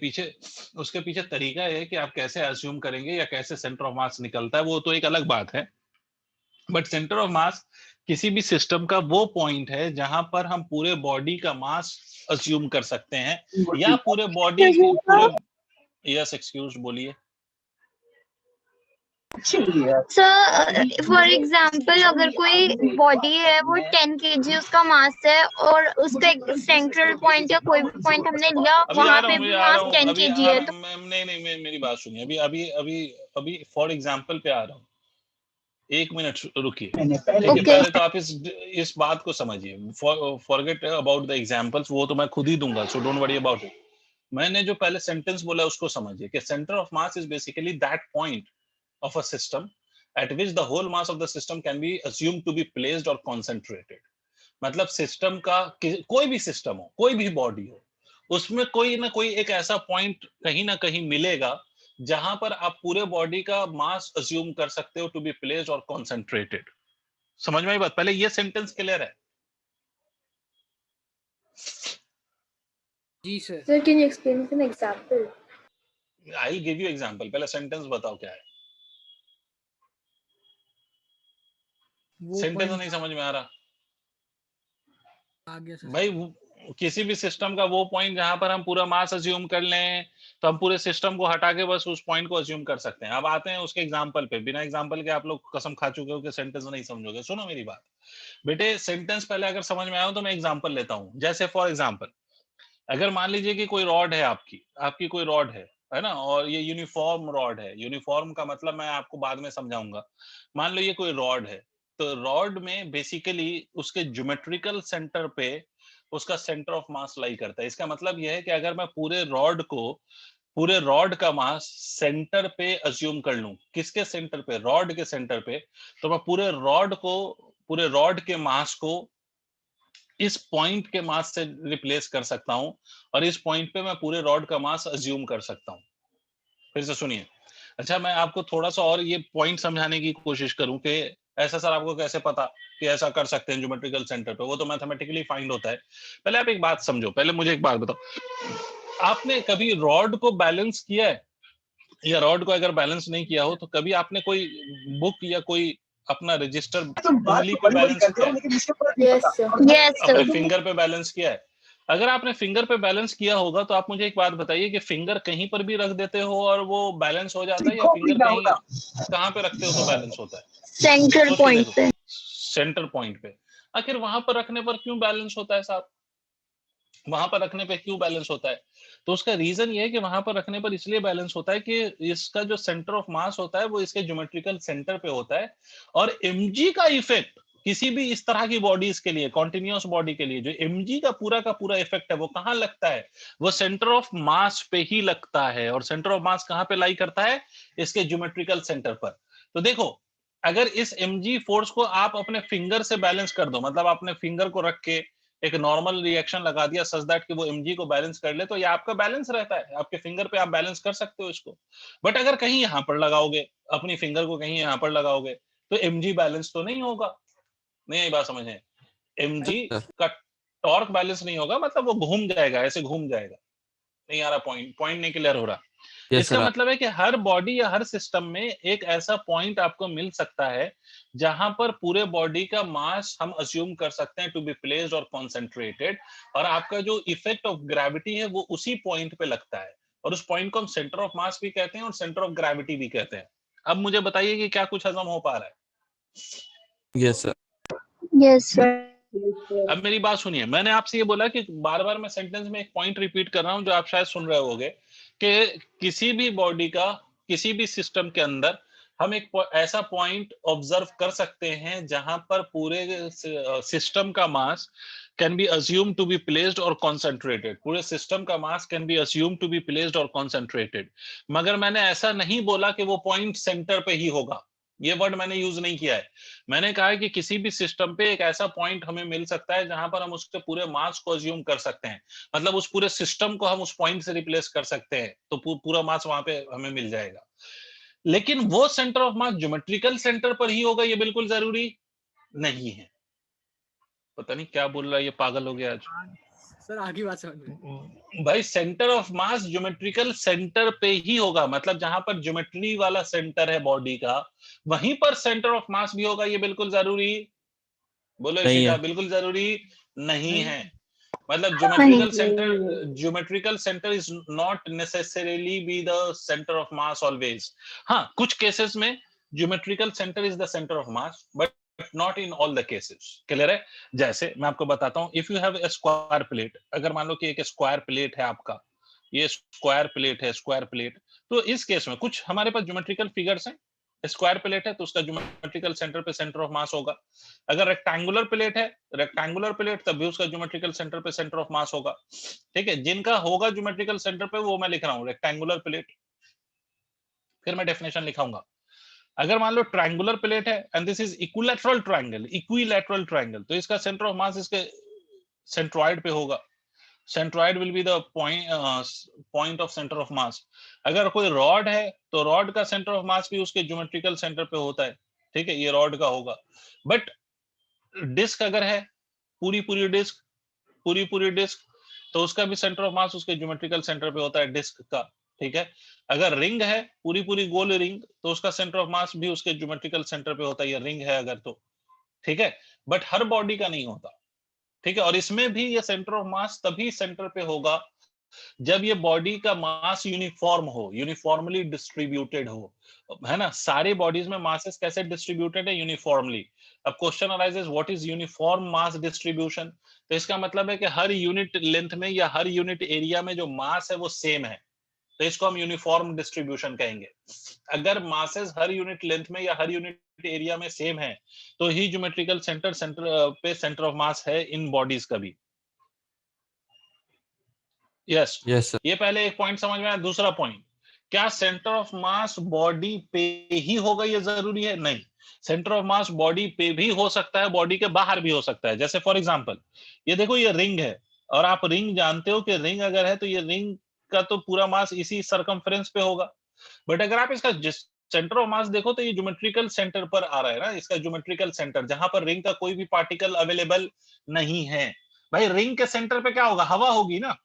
पीछे तरीका है कि आप कैसे अज्यूम करेंगे या कैसे सेंटर ऑफ मास निकलता है, वो तो एक अलग बात है। बट सेंटर ऑफ मास किसी भी सिस्टम का वो पॉइंट है जहां पर हम पूरे बॉडी का मास अज्यूम कर सकते हैं, या पूरे बॉडी पूरे, यस एक्सक्यूज बोलिए। सर फॉर एग्जाम्पल अगर कोई बॉडी है वो 10 kg उसका मास है और उसका एक सेंट्रल पॉइंट या कोई भी पॉइंट हमने लिया वहां पे भी मास 10 kg है तो नहीं मेरी बात सुनिए, अभी अभी अभी अभी फॉर एग्जांपल पे आ रहा हूँ, एक मिनट रुकिए, ठीक है? Okay. पहले तो आप इस बात को समझिए, फॉरगेट अबाउट द एग्जांपल्स, वो तो मैं खुद ही दूंगा, so don't worry about it. मैंने जो पहले सेंटेंस बोला उसको समझिए कि centre of mass is basically that point of a system at which the whole mass of the system can be assumed to be placed or concentrated। मतलब system का कोई भी सिस्टम हो, कोई भी बॉडी हो, उसमें कोई ना कोई एक ऐसा पॉइंट कहीं ना कहीं मिलेगा जहां पर आप पूरे बॉडी का मास अज्यूम कर सकते हो टू बी प्लेस्ड और कॉन्सेंट्रेटेड। समझ में आई बात? पहले ये सेंटेंस क्लियर है? जी sir. Sir, can you explain with an example? I will give you example, पहले सेंटेंस बताओ क्या है। सेंटेंस नहीं समझ में आ रहा आ गया सर। भाई? किसी भी सिस्टम का वो पॉइंट जहां पर हम पूरा मास अज्यूम कर लें, तो हम पूरे सिस्टम को हटा के बस उस पॉइंट को अज्यूम कर सकते हैं। अब आते हैं उसके एग्जांपल पे। बिना एग्जांपल के आप लोग कसम खा चुके हो कि सेंटेंस नहीं समझोगे। सुनो मेरी बात बेटे, सेंटेंस पहले अगर समझ में आया तो मैं एग्जांपल लेता हूं। जैसे फॉर एग्जांपल, अगर मान लीजिए कि कोई रॉड है, आपकी कोई रॉड है ना, और ये यूनिफॉर्म रॉड है। यूनिफॉर्म का मतलब मैं आपको बाद में समझाऊंगा। मान लो ये कोई रॉड है, तो रॉड में बेसिकली उसके ज्योमेट्रिकल सेंटर पे उसका सेंटर ऑफ मास लाई करता है। इसका मतलब यह है कि अगर मैं पूरे रॉड का मास सेंटर पे अज्यूम कर लूं, किसके सेंटर पे? रॉड के सेंटर पे, तो मैं पूरे रॉड के मास को इस पॉइंट के मास से रिप्लेस कर सकता हूं, और इस पॉइंट पे मैं पूरे रॉड का मास अज्यूम कर सकता हूं। फिर से सुनिए। अच्छा, मैं आपको थोड़ा सा और ये पॉइंट समझाने की कोशिश करूं कि ऐसा सर आपको कैसे पता कि ऐसा कर सकते हैं ज्योमेट्रिकल सेंटर पे? वो तो मैथमेटिकली फाइंड होता है। पहले आप एक बात समझो, पहले मुझे एक बात बताओ, आपने कभी रॉड को बैलेंस किया है? या रॉड को अगर बैलेंस नहीं किया हो तो कभी आपने कोई बुक या कोई अपना रजिस्टर उंगली पे बैलेंस किया है? Yes, sir. यस अपने सर फिंगर पे बैलेंस किया है? अगर आपने फिंगर पे बैलेंस किया होगा तो आप मुझे एक बात बताइए कि फिंगर कहीं पर भी रख देते हो और वो बैलेंस हो जाता है, या फिंगर कहीं कहां पे रखते हो तो बैलेंस होता है? सेंट्रल सोच के पॉइंट देखो, पे सेंटर पॉइंट पे। आखिर वहां पर रखने पर क्यों बैलेंस होता है साहब? वहां पर रखने पे क्यों बैलेंस होता है? तो उसका रीजन ये है कि वहां पर रखने पर इसलिए बैलेंस होता है कि इसका जो सेंटर ऑफ मास होता है वो इसके ज्योमेट्रिकल सेंटर पे होता है, और mg का इफेक्ट किसी भी इस तरह की बॉडीज के लिए, कॉन्टिन्यूअस बॉडी के लिए, जो mg का पूरा इफेक्ट है वो कहां लगता है? वो सेंटर ऑफ मास पे ही लगता है। और सेंटर ऑफ मास कहां पे लाई करता है? इसके ज्योमेट्रिकल सेंटर पर। तो देखो, अगर इस mg फोर्स को आप अपने फिंगर से बैलेंस कर दो, मतलब आपने फिंगर को रख के एक नॉर्मल रिएक्शन लगा दिया सच दैट कि वो mg को बैलेंस कर ले, तो ये आपका बैलेंस रहता है। आपके फिंगर पे आप बैलेंस कर सकते हो इसको। बट अगर कहीं यहां पर लगाओगे, अपनी फिंगर को कहीं यहां पर लगाओगे, तो mg बैलेंस तो नहीं होगा। नहीं ये बात समझे? mg सर का टॉर्क बैलेंस नहीं होगा, मतलब वो घूम जाएगा, ऐसे घूम जाएगा। नहीं आ रहा पॉइंट नहीं क्लियर हो रहा? यस इसका सर मतलब है कि हर बॉडी या हर सिस्टम में एक ऐसा पॉइंट आपको मिल सकता है जहां पर पूरे बॉडी का मास हम अज्यूम कर सकते हैं टू बी प्लेस्ड और कॉन्सेंट्रेटेड, और आपका जो इफेक्ट ऑफ ग्रेविटी है वो उसी पॉइंट पे लगता है, और उस पॉइंट को हम सेंटर ऑफ मास भी कहते हैं और सेंटर ऑफ ग्रेविटी भी कहते हैं। अब मुझे बताइए कि क्या कुछ हजम हो पा रहा है? यस सर यस सर अब मेरी बात सुनिए, मैंने आपसे ये बोला कि बार बार मैं सेंटेंस में एक पॉइंट रिपीट कर रहा हूं जो आप शायद सुन रहे होगे, कि किसी भी बॉडी का, किसी भी सिस्टम के अंदर हम एक ऐसा पॉइंट ऑब्जर्व कर सकते हैं जहां पर पूरे सिस्टम का मास can be assumed to be placed or concentrated, पूरे सिस्टम का मास can be assumed to be placed or concentrated, मगर मैंने ऐसा नहीं बोला कि वो पॉइंट सेंटर पे ही होगा, ये वर्ड मैंने यूज नहीं किया है। मैंने कहा है कि किसी भी सिस्टम पे एक ऐसा पॉइंट हमें मिल सकता है जहां पर हम उसके पूरे मास को अज्यूम कर सकते हैं, मतलब उस पूरे सिस्टम को हम उस पॉइंट से रिप्लेस कर सकते हैं, तो पूरा मास वहां पे हमें मिल जाएगा। लेकिन वो centre of mass geometrical centre पर ही होगा ये बिल्कुल जरूरी नहीं है। पता नहीं क्या बोल रहा है ये, पागल हो गया आज। सर आगे बात समझ में। भाई centre of mass geometrical centre पे ही होगा, मतलब जहां पर ज्योमेट्री वाला सेंटर है बॉडी का, वहीं पर सेंटर ऑफ मास भी होगा, ये बिल्कुल जरूरी, बोलो नहीं इशिका, है। बिल्कुल जरूरी नहीं है। मतलब geometrical centre is not necessarily be the centre of mass always. हाँ, कुछ केसेस में geometrical centre is the centre of mass, but not in all the cases. Clear है? जैसे मैं आपको बताता हूं, if you have a square plate, अगर मान लो कि एक स्क्वायर प्लेट है आपका, ये स्क्वायर प्लेट है, स्क्वायर प्लेट, तो इस केस में कुछ हमारे पास ज्योमेट्रिकल फिगर्स हैं। स्क्वायर प्लेट है तो उसका ज्योमेट्रिकल सेंटर पे सेंटर ऑफ मास होगा। अगर रेक्टेंगुलर प्लेट है, रेक्टेंगुलर प्लेट, तब भी उसका ज्योमेट्रिकल सेंटर पे सेंटर ऑफ मास होगा। ठीक है, जिनका होगा ज्योमेट्रिकल सेंटर पे वो मैं लिख रहा हूं, रेक्टेंगुलर प्लेट। फिर मैं डेफिनेशन लिखाऊंगा। अगर मान लो ट्रायंगुलर प्लेट है and this is equilateral triangle, तो इसका सेंटर ऑफ मास इसके सेंट्रॉइड पे होगा। Centroid will be the point of centre of मास। अगर कोई रॉड है तो रॉड का सेंटर ऑफ मास भी उसके ज्योमेट्रिकल सेंटर पे होता है। ठीक है, ये रॉड का होगा। बट डिस्क अगर है, पूरी डिस्क, तो उसका भी सेंटर ऑफ मास उसके ज्योमेट्रिकल सेंटर पे होता है, डिस्क का। ठीक है, अगर रिंग है, पूरी गोल रिंग, तो उसका सेंटर ऑफ मास भी उसके ज्योमेट्रिकल सेंटर पे होता है, ये रिंग है अगर तो। ठीक है, बट हर बॉडी का नहीं होता। ठीक है, और इसमें भी ये सेंटर ऑफ मास तभी सेंटर पे होगा जब ये बॉडी का मास यूनिफॉर्म हो, यूनिफॉर्मली डिस्ट्रीब्यूटेड हो, है ना। सारे बॉडीज में मासेस कैसे डिस्ट्रीब्यूटेड है? यूनिफॉर्मली। अब question arises, what is uniform mass distribution? तो इसका मतलब है कि हर यूनिट लेंथ में या हर यूनिट एरिया में जो मास है वो सेम है, तो इसको हम यूनिफॉर्म डिस्ट्रीब्यूशन कहेंगे। अगर मासेस हर यूनिट लेंथ में या हर यूनिट एरिया में सेम है तो ही ज्योमेट्रिकल सेंटर पे सेंटर ऑफ मास है इन बॉडीज का भी। Yes yes sir. ये पहले एक पॉइंट समझ में आया। दूसरा पॉइंट, क्या सेंटर ऑफ मास बॉडी पे ही होगा ये जरूरी है? नहीं, सेंटर ऑफ मास बॉडी पे भी हो सकता है, बॉडी के बाहर भी हो सकता है। जैसे फॉर एग्जांपल ये देखो, ये रिंग है, और आप रिंग जानते हो कि रिंग अगर है तो ये रिंग का तो पूरा मास इसी सरकमफ्रेंस पे होगा। बट अगर आप इसका सेंटर ऑफ मास देखो तो ये ज्योमेट्रिकल सेंटर पर आ रहा है ना, इसका ज्योमेट्रिकल सेंटर, जहां पर रिंग का कोई भी पार्टिकल अवेलेबल नहीं है। भाई रिंग के सेंटर पे क्या होगा? हवा होगी ना।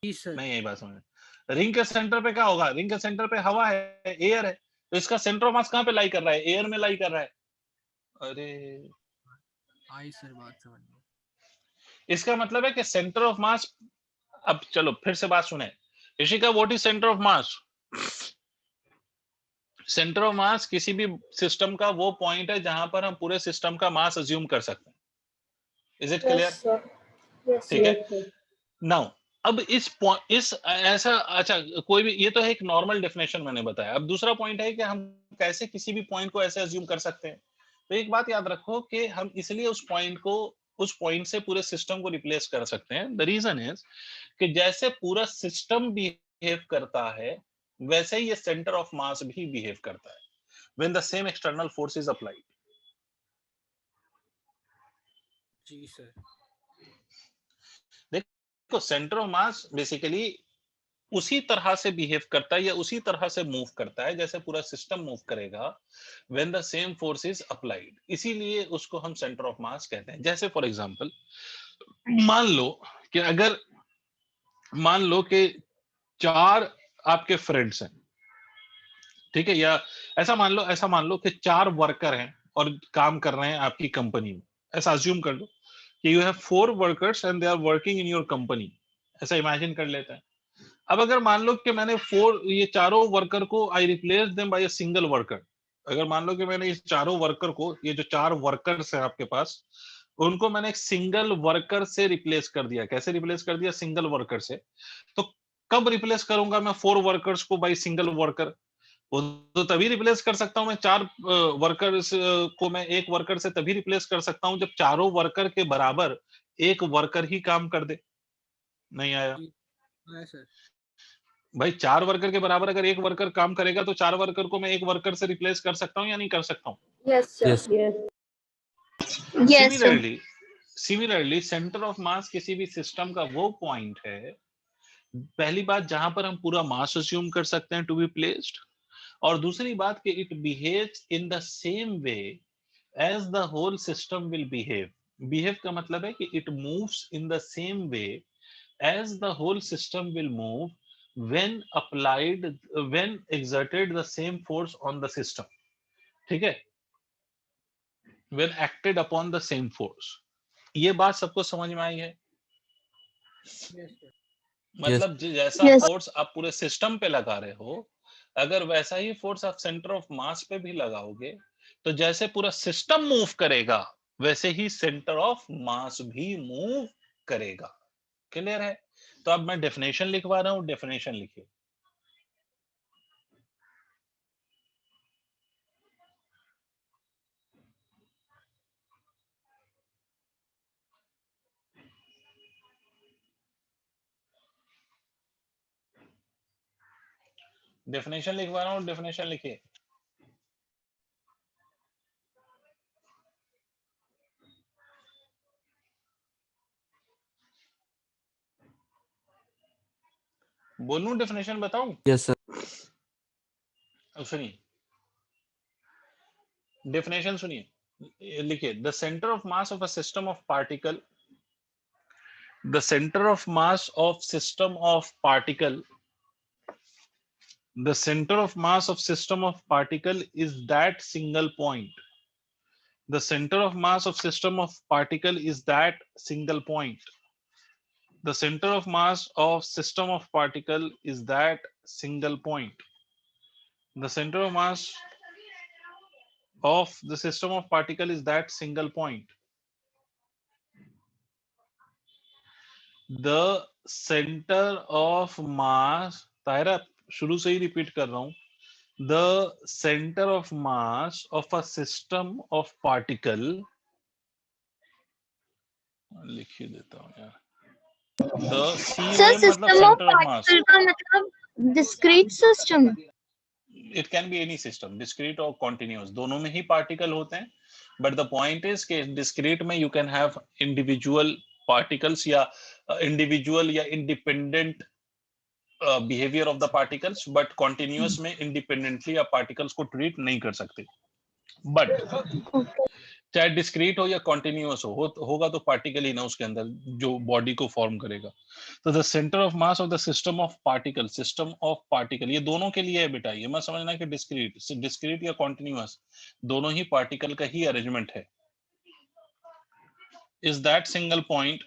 नहीं, यही बात समझ। रिंग के सेंटर पे क्या होगा? रिंग के सेंटर पे हवा है, एयर है, तो इसका सेंटर ऑफ मास कहां पे लाई कर रहा है? एयर में लाई कर रहा है। अरे आई सर, बात समझ में। इसका मतलब है कि सेंटर ऑफ मास, अब चलो फिर से बात सुने Rishika, what is centre of mass? Centre of मास किसी भी सिस्टम का वो पॉइंट है जहां पर हम पूरे सिस्टम का मास अज्यूम कर सकते हैं। Is it clear? Yes, sir. Yes, ठीक sir. है, नाउ अब इस ऐसा, अच्छा कोई भी, ये तो है एक नॉर्मल डेफिनेशन मैंने बताया। अब दूसरा पॉइंट है कि हम कैसे किसी भी पॉइंट को ऐसे अज्यूम कर सकते हैं। तो एक बात याद रखो कि हम इसलिए उस पॉइंट से पूरे सिस्टम को रिप्लेस कर सकते हैं। द रीजन इज कि जैसे पूरा सिस्टम बिहेव करता है वैसे ही ये सेंटर ऑफ मास भी बिहेव करता है when the same external force is applied. जी सर। देखो सेंटर ऑफ मास बेसिकली उसी तरह से बिहेव करता है या उसी तरह से मूव करता है जैसे पूरा सिस्टम मूव करेगा when the same force is applied, इसीलिए उसको हम सेंटर ऑफ मास कहते हैं। जैसे फॉर एग्जांपल मान लो कि 4 आपके फ्रेंड्स हैं, ठीक है, या ऐसा मान लो कि 4 वर्कर हैं और काम कर रहे हैं आपकी कंपनी में। ऐसा अज्यूम कर लो कि you have 4 workers and they are working in your company, ऐसा इमेजिन कर लेते हैं। अब अगर मान लो कि मैंने ये चारों वर्कर को आई replace them by a single worker, अगर मान लो कि मैंने इस चारों वर्कर को, ये जो 4 वर्कर्स हैं आपके पास, उनको मैंने एक सिंगल वर्कर से रिप्लेस कर दिया। कैसे रिप्लेस कर दिया? सिंगल वर्कर से। तो कब रिप्लेस करूंगा मैं 4 वर्कर्स को बाय सिंगल वर्कर? वो तो तभी रिप्लेस कर सकता हूँ मैं, 4 वर्कर्स को मैं एक वर्कर से तभी रिप्लेस कर सकता हूँ जब चारों वर्कर के बराबर एक वर्कर ही काम कर दे। नहीं आया हाँ सर। भाई, 4 वर्कर के बराबर अगर एक वर्कर काम करेगा तो 4 वर्कर को मैं एक वर्कर से रिप्लेस कर सकता हूँ या नहीं कर सकता हूँ? Yes, sir. Yes. Yes, sir. Similarly centre of मास किसी भी सिस्टम का वो पॉइंट है, पहली बात जहां पर हम पूरा मास अज्यूम कर सकते हैं टू बी प्लेस्ड, और दूसरी बात कि it behaves in the same way as the whole system will behave. Behave का मतलब है कि it moves in the same way as the whole system will move when applied, when exerted the same force on the system, ठीक है, when acted upon the same force। ये बात सबको समझ में आई है? Yes, sir. मतलब जैसा Yes. फोर्स आप पूरे सिस्टम पे लगा रहे हो, अगर वैसा ही फोर्स आप सेंटर ऑफ मास पे भी लगाओगे तो जैसे पूरा सिस्टम मूव करेगा वैसे ही सेंटर ऑफ मास भी मूव करेगा। क्लियर है? तो अब मैं डेफिनेशन लिखवा रहा हूं, डेफिनेशन लिखिए। डेफिनेशन लिखवा रहा हूं, डेफिनेशन लिखिए। बोलूं डेफिनेशन बताऊं? Yes, sir. सुनिए, डेफिनेशन सुनिए, लिखिए। The centre of mass of a system of particle, the centre of mass of system of particle, the center of mass of system of particle is that single point. The center of mass of system of particle is that single point. The center of mass of system of particle is that single point. The center of mass of the system of particle is that single point. The center of mass, Tahira शुरू से ही repeat कर रहा हूं, the center of mass of a system of particle, लिख ही देता हूं यार, the Sir, COM मतलब system of center of mass, particle का मतलब discrete system. it can be any system, discrete or continuous, दोनों में ही particle होते हैं, but the point is कि discrete में you can have individual particles या individual या independent behavior of the particles, but continuous में independently आप particles को treat नहीं कर सकते। But चाहे डिस्क्रीट हो या कॉन्टिन्यूअस होगा तो पार्टिकल ही ना उसके अंदर जो बॉडी को फॉर्म करेगा। तो the centre of mass of the system of particle, system of particle, ये दोनों के लिए है बेटा, ये मत समझना कि डिस्क्रीट या कॉन्टिन्यूअस, दोनों ही पार्टिकल का ही अरेंजमेंट है। Is that single point,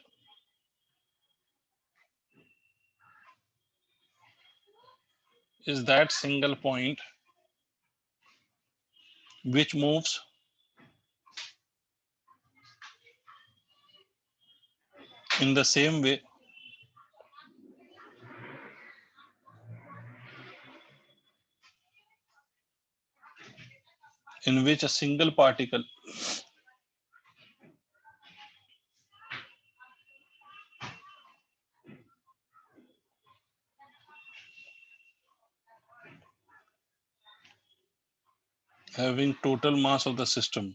is that single point which moves in the same way in which a single particle having total mass of the system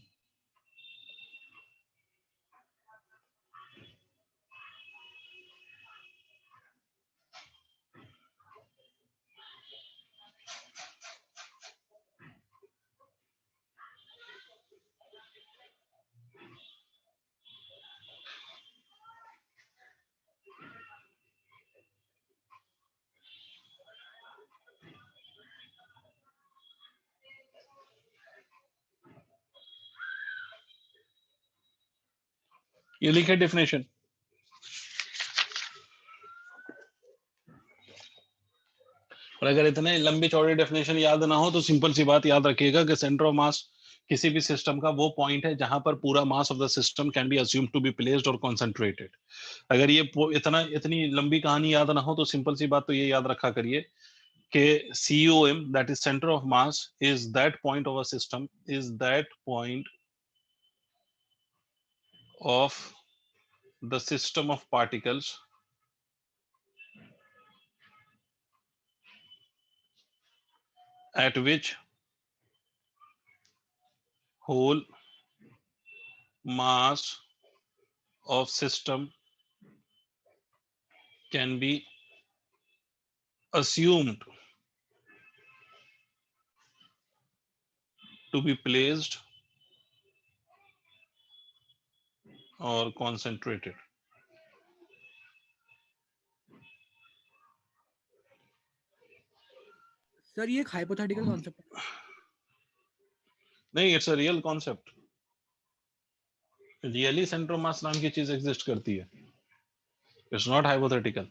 ये लिखे डेफिनेशन। और अगर इतने लंबी चौड़ी डेफिनेशन याद ना हो तो सिंपल सी बात याद रखिएगा कि सेंटर ऑफ मास किसी भी सिस्टम का वो पॉइंट है जहां पर पूरा mass of the system can be assumed to be placed और कंसंट्रेटेड। अगर ये इतनी लंबी कहानी याद ना हो तो सिंपल सी बात तो ये याद रखा करिए कि COM, that is center of mass, is that point of a system, is that point of the system of particles at which whole mass of system can be assumed to be placed or concentrated. Sir ये एक hypothetical concept है. नहीं, it's a real concept. Really centre of मास नाम की चीज exist करती है. It's not hypothetical.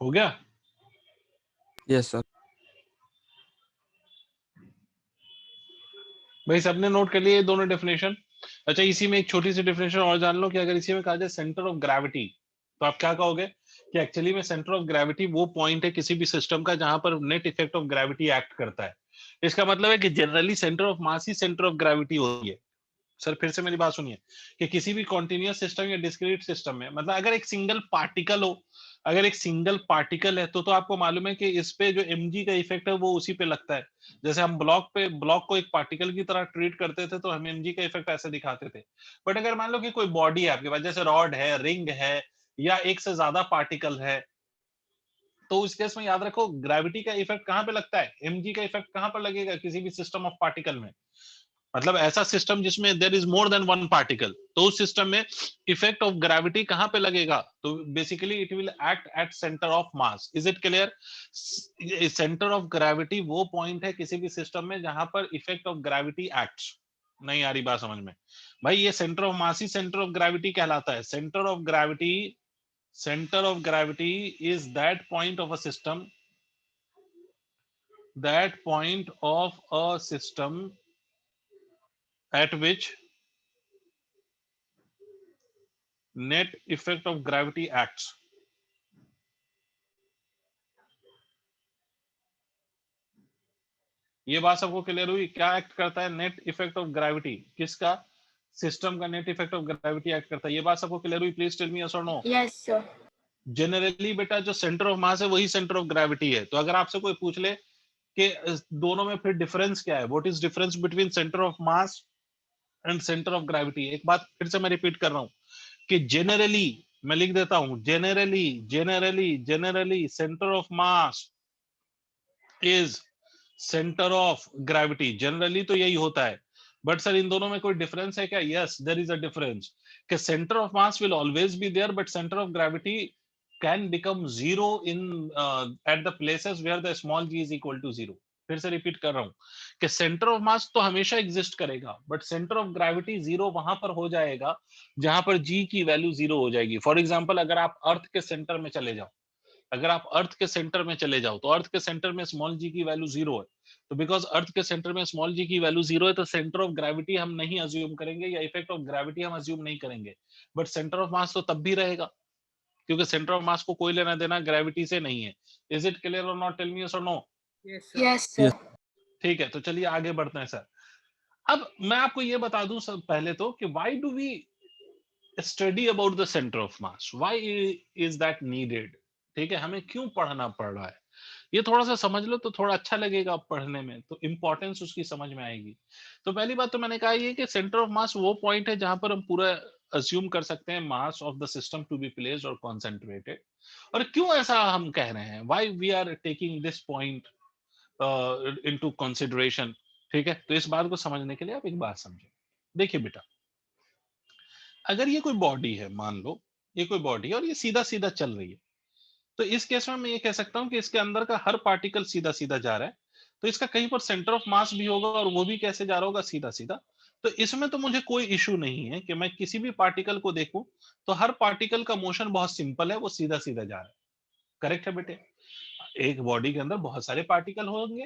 हो गया? Yes, sir. भाई सबने नोट कर लिए ये दोनों डेफिनेशन? अच्छा, इसी में एक छोटी सी डेफिनेशन और जान लो कि अगर इसी में कहा जाए सेंटर ऑफ ग्रेविटी, तो आप क्या कहोगे कि एक्चुअली में सेंटर ऑफ ग्रेविटी वो पॉइंट है किसी भी सिस्टम का जहां पर net effect of gravity act करता है. इसका मतलब है कि generally centre of mass he centre of gravity होती है. सर फिर से मेरी बात सुनिए कि किसी भी कॉन्टिन्यूअस सिस्टम या डिस्क्रीट सिस्टम में, मतलब अगर एक सिंगल पार्टिकल हो, अगर एक सिंगल पार्टिकल है तो आपको मालूम है कि इस पे जो mg का इफेक्ट है वो उसी पे लगता है. जैसे हम ब्लॉक को एक पार्टिकल की तरह ट्रीट करते थे तो हम mg का इफेक्ट ऐसे दिखाते थे. बट अगर मान लो कि कोई बॉडी है आपके पास, जैसे रॉड है, रिंग है, या एक से ज्यादा पार्टिकल है, तो उस केस में याद रखो ग्रेविटी का इफेक्ट कहां पे लगता है, mg का इफेक्ट कहां पर लगेगा किसी भी सिस्टम ऑफ पार्टिकल में. मतलब ऐसा सिस्टम जिसमें there is more than one particle, तो उस सिस्टम में इफेक्ट ऑफ ग्रेविटी कहां पे लगेगा, तो basically it will act at centre of mass. Is it clear? Centre of gravity वो पॉइंट है किसी भी सिस्टम में जहां पर इफेक्ट ऑफ ग्रेविटी एक्ट्स. नहीं आ रही बात समझ में? भाई ये centre of mass he centre of gravity कहलाता है. Centre of gravity is that point of a system, at which net effect of gravity acts. ये बात सबको क्लियर हुई? क्या एक्ट करता है नेट इफेक्ट ऑफ ग्रेविटी? किसका? सिस्टम का net effect of gravity act करता है. ये बात सबको क्लियर हुई? प्लीज टेल मी यस और नो. Yes, sir. जनरली बेटा जो सेंटर ऑफ मास है वही सेंटर ऑफ ग्रेविटी है. तो अगर आपसे कोई पूछ ले कि दोनों में फिर डिफरेंस क्या है, what is difference between centre of mass and centre of gravity, एक बात फिर से मैं रिपीट कर रहा हूं कि जनरली, मैं लिख देता हूं, generally centre of mass is centre of gravity. Generally तो यही होता है. बट सर इन दोनों में कोई डिफरेंस है क्या? Yes, there is a difference. कि centre of mass will always be there, but centre of gravity can become zero in at the places where the small g is equal to zero. फिर से repeat कर रहा हूं कि centre of मास तो हमेशा exist करेगा, but centre of gravity zero वहां पर हो जाएगा जहां पर g की वैल्यू जीरो हो जाएगी. फॉर एग्जांपल अगर आप अर्थ के सेंटर में चले जाओ, तो अर्थ के सेंटर में स्मॉल g की वैल्यू जीरो है, तो बिकॉज अर्थ के सेंटर में स्मॉल g की वैल्यू जीरो है तो सेंटर ऑफ ग्रेविटी हम नहीं अज्यूम करेंगे या इफेक्ट ऑफ ग्रेविटी हम अज्यूम नहीं करेंगे. बट सेंटर ऑफ मास तो तब भी रहेगा क्योंकि सेंटर ऑफ मास को कोई लेना देना ग्रेविटी से नहीं है. इज इट क्लियर और नॉट? टेल मी यस और no. Yes, sir. Yes, sir. ठीक है, तो चलिए आगे बढ़ते हैं सर. अब मैं आपको ये बता दूं सर पहले तो कि why do we study about the centre of mass, why is that needed. ठीक है, हमें क्यों पढ़ना पड़ रहा है, ये थोड़ा सा समझ लो तो थोड़ा अच्छा लगेगा पढ़ने में, तो इंपॉर्टेंस उसकी समझ में आएगी. तो पहली बात तो मैंने कहा ये कि सेंटर ऑफ मास वो पॉइंट है जहां पर हम पूरा अज्यूम कर सकते हैं mass of the system to be placed और कॉन्सेंट्रेटेड. और क्यों ऐसा हम कह रहे हैं, why we are taking this point into consideration. ठीक है, तो इस बात को समझने के लिए आप एक बात समझे. देखिए बेटा, अगर ये कोई बॉडी है, मान लो ये कोई बॉडी है और ये सीधा सीधा चल रही है, तो इस केस में मैं ये कह सकता हूं कि इसके अंदर का हर पार्टिकल सीधा सीधा जा रहा है, तो इसका कहीं पर सेंटर ऑफ मास भी होगा और वो भी कैसे जा रहा होगा, सीधा सीधा। तो इसमें तो मुझे कोई इशू नहीं है कि मैं किसी भी पार्टिकल को देखूं तो हर पार्टिकल का मोशन बहुत सिंपल है, वो सीधा सीधा जा रहा है। करेक्ट है बेटे? एक बॉडी के अंदर बहुत सारे पार्टिकल होंगे,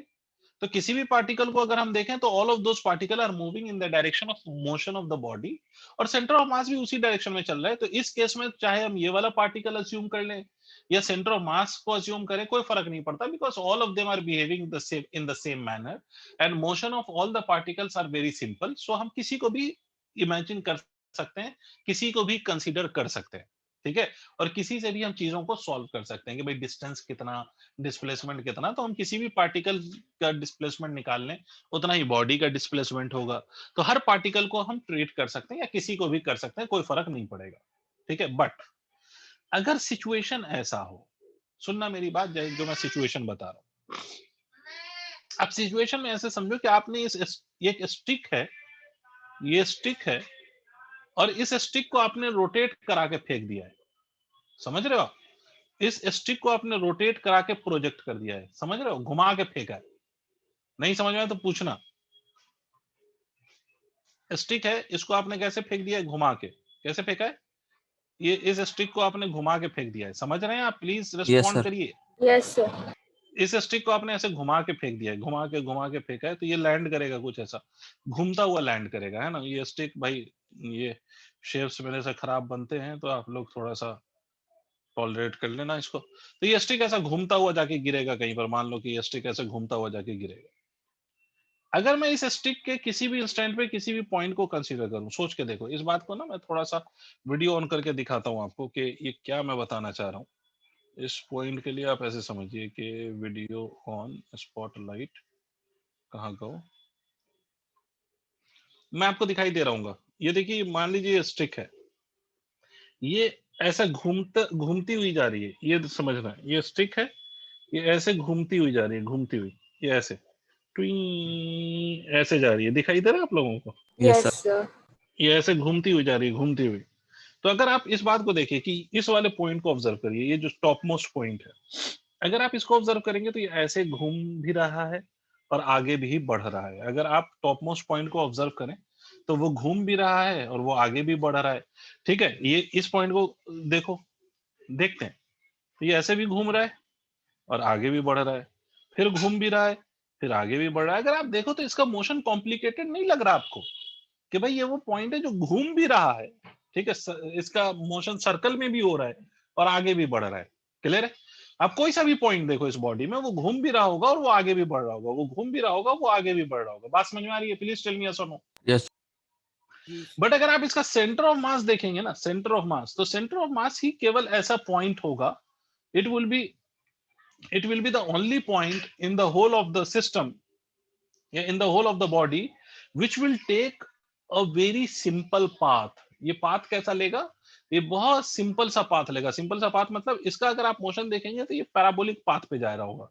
तो किसी भी पार्टिकल को अगर हम देखें तो all of those particle are moving in the direction of motion of the body, और सेंटर ऑफ मास भी उसी डायरेक्शन में चल रहा है। तो इस केस में चाहे हम ये वाला पार्टिकल अज्यूम कर लें या सेंटर ऑफ मास को अज्यूम करें, कोई फर्क नहीं पड़ता, because all of them are behaving the same in the same manner and motion of all the particles are very simple. So हम किसी को भी इमेजिन कर सकते हैं, किसी को भी कंसीडर कर सकते हैं, ठीक है, और किसी से भी हम चीजों को सॉल्व कर सकते हैं कि भाई डिस्टेंस कितना, डिस्प्लेसमेंट कितना, तो हम किसी भी पार्टिकल का डिस्प्लेसमेंट निकाल लें उतना ही बॉडी का डिस्प्लेसमेंट होगा। तो हर पार्टिकल को हम ट्रीट कर सकते हैं या किसी को भी कर सकते हैं, कोई फर्क नहीं पड़ेगा, ठीक है। बट अगर सिचुएशन ऐसा हो, सुनना मेरी बात जो मैं सिचुएशन बता रहा हूं, अब सिचुएशन में ऐसे समझो कि आपने एक स्टिक है, ये स्टिक है और इस स्टिक को आपने रोटेट करा के फेंक दिया है, समझ रहे हो? इस स्टिक को आपने रोटेट करा के प्रोजेक्ट कर दिया है, समझ रहे हो? घुमा के फेंका है। नहीं समझ में आया तो पूछना। स्टिक है, इसको आपने कैसे फेंक दिया है? घुमा के। कैसे फेंका है? ये इस स्टिक को आपने घुमा के फेंक दिया है, समझ रहे हैं आप? प्लीज रिस्पॉन्ड करिए। Yes, sir. इस स्टिक को आपने ऐसे घुमा के फेंक दिया है, घुमा के फेंका है, तो ये लैंड करेगा कुछ ऐसा, घूमता हुआ लैंड करेगा, है ना? ये स्टिक भाई, ये शेप्स मेरे से खराब बनते हैं तो आप लोग थोड़ा सा टॉलरेट कर लेना इसको। तो ये स्टिक ऐसा घूमता हुआ जाके गिरेगा कहीं पर, मान लो कि ये स्टिक ऐसे घूमता हुआ जाके गिरेगा। अगर मैं इस स्टिक के किसी भी इंस्टेंट पे किसी भी पॉइंट को कंसीडर करूं, सोच के देखो इस बात को ना, मैं थोड़ा सा वीडियो ऑन करके दिखाता हूं आपको कि ये क्या मैं बताना चाह रहा हूं। इस पॉइंट के लिए आप ऐसे समझिए कि वीडियो ऑन, स्पॉटलाइट कहाँ गो, मैं आपको दिखाई दे रहा हूँ। ये देखिए, मान लीजिए ये स्टिक है, ये ऐसा घूमती हुई जा रही है, ये समझना है, ये स्टिक है, ये ऐसे घूमती हुई जा रही है, घूमती हुई, ये ऐसे ऐसे जा रही है, दिखाई दे रहा है आप लोगों को? Yes, Yes, sir. ये ऐसे घूमती हुई जा रही है, घूमती हुई। तो अगर आप इस बात को देखिए कि इस वाले पॉइंट को ऑब्जर्व करिए, ये जो टॉप मोस्ट पॉइंट है, अगर आप इसको ऑब्जर्व करेंगे तो ये ऐसे घूम भी रहा है और आगे भी बढ़ रहा है। अगर आप टॉप मोस्ट पॉइंट को ऑब्जर्व करें तो वो घूम भी रहा है और वो आगे भी बढ़ रहा है, ठीक है। ये इस पॉइंट को देखो, देखते हैं, तो ये ऐसे भी घूम रहा है और आगे भी बढ़ रहा है, फिर घूम भी रहा है, फिर आगे भी बढ़ रहा है। अगर आप देखो तो इसका मोशन कॉम्प्लिकेटेड नहीं लग रहा आपको कि भाई ये वो पॉइंट है जो घूम भी रहा है, ठीक है, इसका मोशन सर्कल में भी हो रहा है और आगे भी बढ़ रहा है। क्लियर है? आप कोई सा भी पॉइंट देखो इस बॉडी में, वो घूम भी रहा होगा और वो आगे भी बढ़ रहा होगा, वो घूम भी रहा होगा, वो आगे भी बढ़ रहा होगा। बात समझ में आ रही है? प्लीज टेल मी यस और नो। yes, बट अगर आप इसका सेंटर ऑफ मास देखेंगे ना, सेंटर ऑफ मास, तो सेंटर ऑफ मास ही केवल ऐसा पॉइंट होगा, it will be the only point in the whole of the system या in the whole of the body which will take a very simple path. ये path कैसा लेगा? ये बहुत सिंपल सा पाथ लेगा। सिंपल सा पाथ मतलब इसका अगर आप मोशन देखेंगे तो ये पैराबोलिक पाथ पे जा रहा होगा,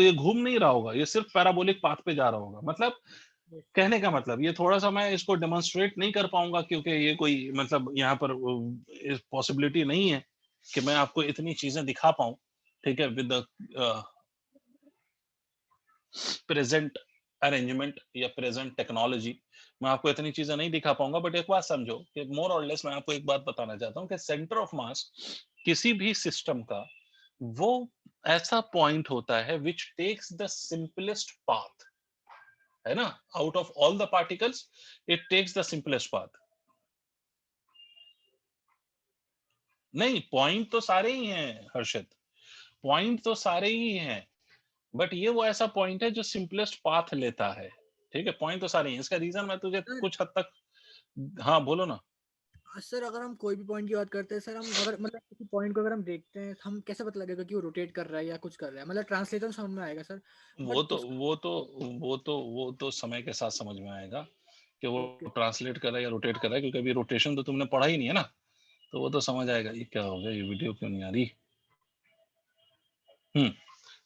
ये घूम नहीं रहा होगा, ये सिर्फ पैराबोलिक पाथ पे जा रहा होगा। मतलब कहने का मतलब, ये थोड़ा सा मैं इसको डेमोन्स्ट्रेट नहीं कर पाऊंगा क्योंकि ये कोई मतलब यहाँ पर पॉसिबिलिटी नहीं है कि मैं आपको इतनी चीजें दिखा पाऊं, ठीक है, विद द प्रेजेंट अरेंजमेंट या प्रेजेंट टेक्नोलॉजी मैं आपको इतनी चीजें नहीं दिखा पाऊंगा। बट एक बात समझो कि मोर और लेस मैं आपको एक बात बताना चाहता हूँ कि सेंटर ऑफ मास किसी भी सिस्टम का वो ऐसा पॉइंट होता है which takes the simplest path, है ना? Out of all the particles it takes the simplest path. नहीं, पॉइंट तो सारे ही हैं हर्षित, पॉइंट तो सारे ही हैं, बट ये वो ऐसा पॉइंट है जो सिंपलेस्ट पाथ लेता है, ठीक है। पॉइंट तो सारे हैं, इसका रीजन मैं तुझे कुछ हद तक, हाँ बोलो ना। सर अगर हम कोई भी पॉइंट की बात करते हैं सर, हम अगर मतलब किसी पॉइंट को अगर हम देखते हैं, हम कैसे पता लगेगा कि वो रोटेट कर रहा है या कुछ कर रहा है? मतलब ट्रांसलेशन समझ में आएगा सर। वो तो समय के साथ समझ में आएगा कि वो ट्रांसलेट कर रहा है या रोटेट कर रहा है, क्योंकि अभी रोटेशन तो तुमने पढ़ा ही नहीं है ना, तो वो तो समझ आएगा। ये क्या हो गया, ये वीडियो क्यों नहीं आ रही?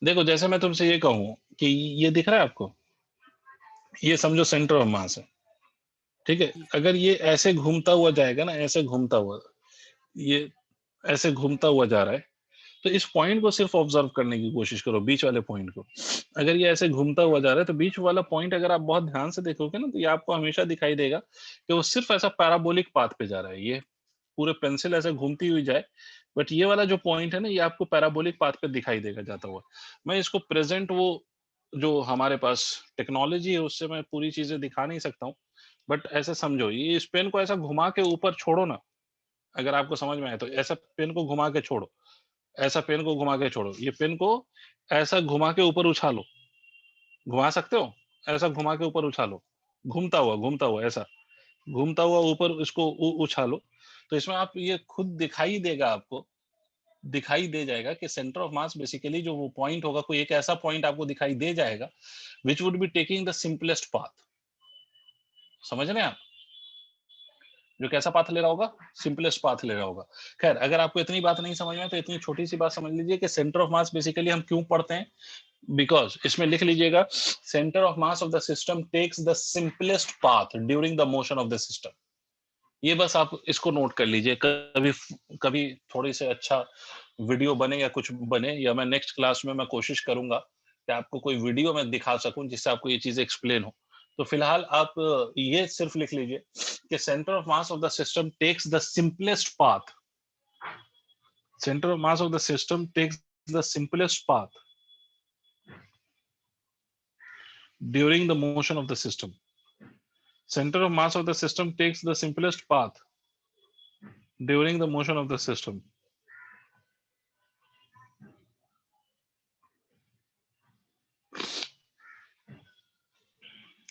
देखो, जैसे मैं तुमसे ये कहूं कि ये दिख रहा है आपको, ये समझो सेंटर ऑफ मास है, ठीक है। अगर ये ऐसे घूमता हुआ जाएगा ना, ऐसे घूमता हुआ, ये ऐसे घूमता हुआ जा रहा है, तो इस पॉइंट को सिर्फ ऑब्जर्व करने की कोशिश करो, बीच वाले पॉइंट को। अगर ये ऐसे घूमता हुआ जा रहा है तो बीच वाला पॉइंट अगर आप बहुत ध्यान से देखोगे ना, तो ये आपको हमेशा दिखाई देगा कि वो सिर्फ ऐसा पैराबोलिक पाथ पे जा रहा है। ये पूरे पेंसिल ऐसे घूमती हुई जाए, बट ये वाला जो पॉइंट है ना, ये आपको पैराबोलिक पाथ पे दिखाई देगा जाता हुआ। मैं इसको प्रेजेंट वो जो हमारे पास टेक्नोलॉजी है उससे मैं पूरी चीजें दिखा नहीं सकता हूँ, बट ऐसे समझो, ये इस पेन को ऐसा घुमा के ऊपर छोड़ो ना, अगर आपको समझ में आए तो। ऐसा पेन को घुमा के छोड़ो, ऐसा पेन को घुमा के छोड़ो, ये पेन को ऐसा घुमा के ऊपर उछालो, घुमा सकते हो, ऐसा घुमा के ऊपर उछालो, घूमता हुआ ऐसा घूमता हुआ ऊपर इसको उछालो, तो इसमें आप ये खुद दिखाई देगा, आपको दिखाई दे जाएगा कि सेंटर ऑफ मास बेसिकली जो वो पॉइंट होगा, कोई एक ऐसा पॉइंट आपको दिखाई दे जाएगा which would be taking the simplest path. समझ रहे हैं आप? जो कैसा पाथ ले रहा होगा? सिंपलेस्ट पाथ ले रहा होगा। खैर, अगर आपको इतनी बात नहीं समझ में तो इतनी छोटी सी बात समझ लीजिए कि सेंटर ऑफ मास बेसिकली हम क्यों पढ़ते हैं, बिकॉज इसमें लिख लीजिएगा, centre of mass of the system takes the simplest path during the motion of the system. ये बस आप इसको नोट कर लीजिए। कभी कभी थोड़ी से अच्छा वीडियो बने या कुछ बने, या मैं नेक्स्ट क्लास में मैं कोशिश करूंगा कि आपको कोई वीडियो में दिखा सकूं जिससे आपको ये चीजें एक्सप्लेन हो। तो फिलहाल आप ये सिर्फ लिख लीजिए कि centre of mass of the system takes the simplest path, centre of mass of the system takes the simplest path during the motion of the system. Center of mass of the system takes the simplest path during the motion of the system.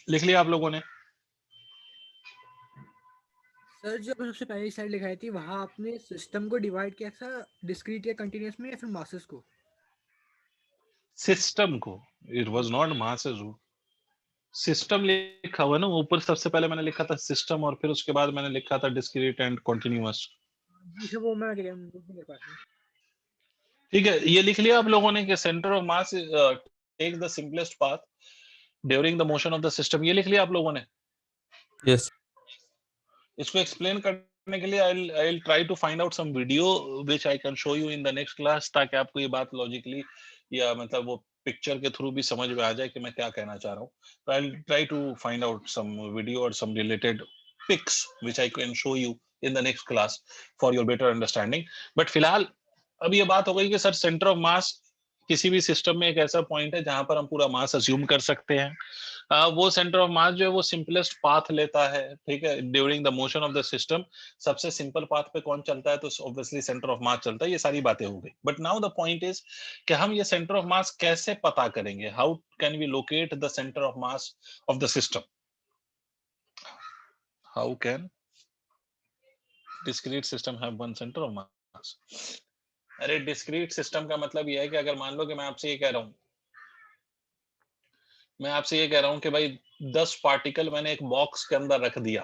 लिख लिया आप लोगों ने? Sir जो आपने सबसे पहली slide लिखाई थी वहाँ आपने सिस्टम को डिवाइड किया था डिस्क्रीट या कंटिन्यूअस में, या फिर मासेस को? सिस्टम को। It was not masses. System लिखा हुआ ना ऊपर, सबसे पहले मैंने लिखा था सिस्टम और फिर उसके बाद मैंने लिखा था डिस्क्रीट एंड कंटिन्यूअस। जी सर, वो मैं क्या मेरे पास है। ठीक है, ये लिख लिया आप लोगों ने कि centre of mass takes the simplest path during the motion of the system. ये लिख लिया आप लोगों ने? Yes. इसको एक्सप्लेन करने के लिए I will try to find out some video which I can show you in the next class, ताकि आपको ये बात लॉजिकली या मतलब वो पिक्चर के थ्रू भी समझ में आ जाए कि मैं क्या कहना चाह रहा हूँ। तो I will try to find out some video और some related pics which I can show you in the next class for your better understanding. But फिलहाल अब ये बात हो गई कि सर सेंटर ऑफ मास किसी भी सिस्टम में एक ऐसा पॉइंट है जहां पर हम पूरा मास अज्यूम कर सकते हैं। वो सेंटर ऑफ मास जो है वो सिंपलेस्ट पाथ लेता है, ठीक है, during the motion of the system. सबसे सिंपल पाथ पे कौन चलता है? तो ऑब्वियसली सेंटर ऑफ मास चलता है। ये सारी बातें हो गई, but now the point is कि हम ये सेंटर ऑफ मास कैसे पता करेंगे? How can we locate the centre of mass of the system? How can discrete system have one centre of mass? अरे डिस्क्रीट सिस्टम का मतलब ये है कि अगर मान लो कि मैं आपसे ये कह रहा हूं, कि भाई 10 पार्टिकल मैंने एक बॉक्स के अंदर रख दिया,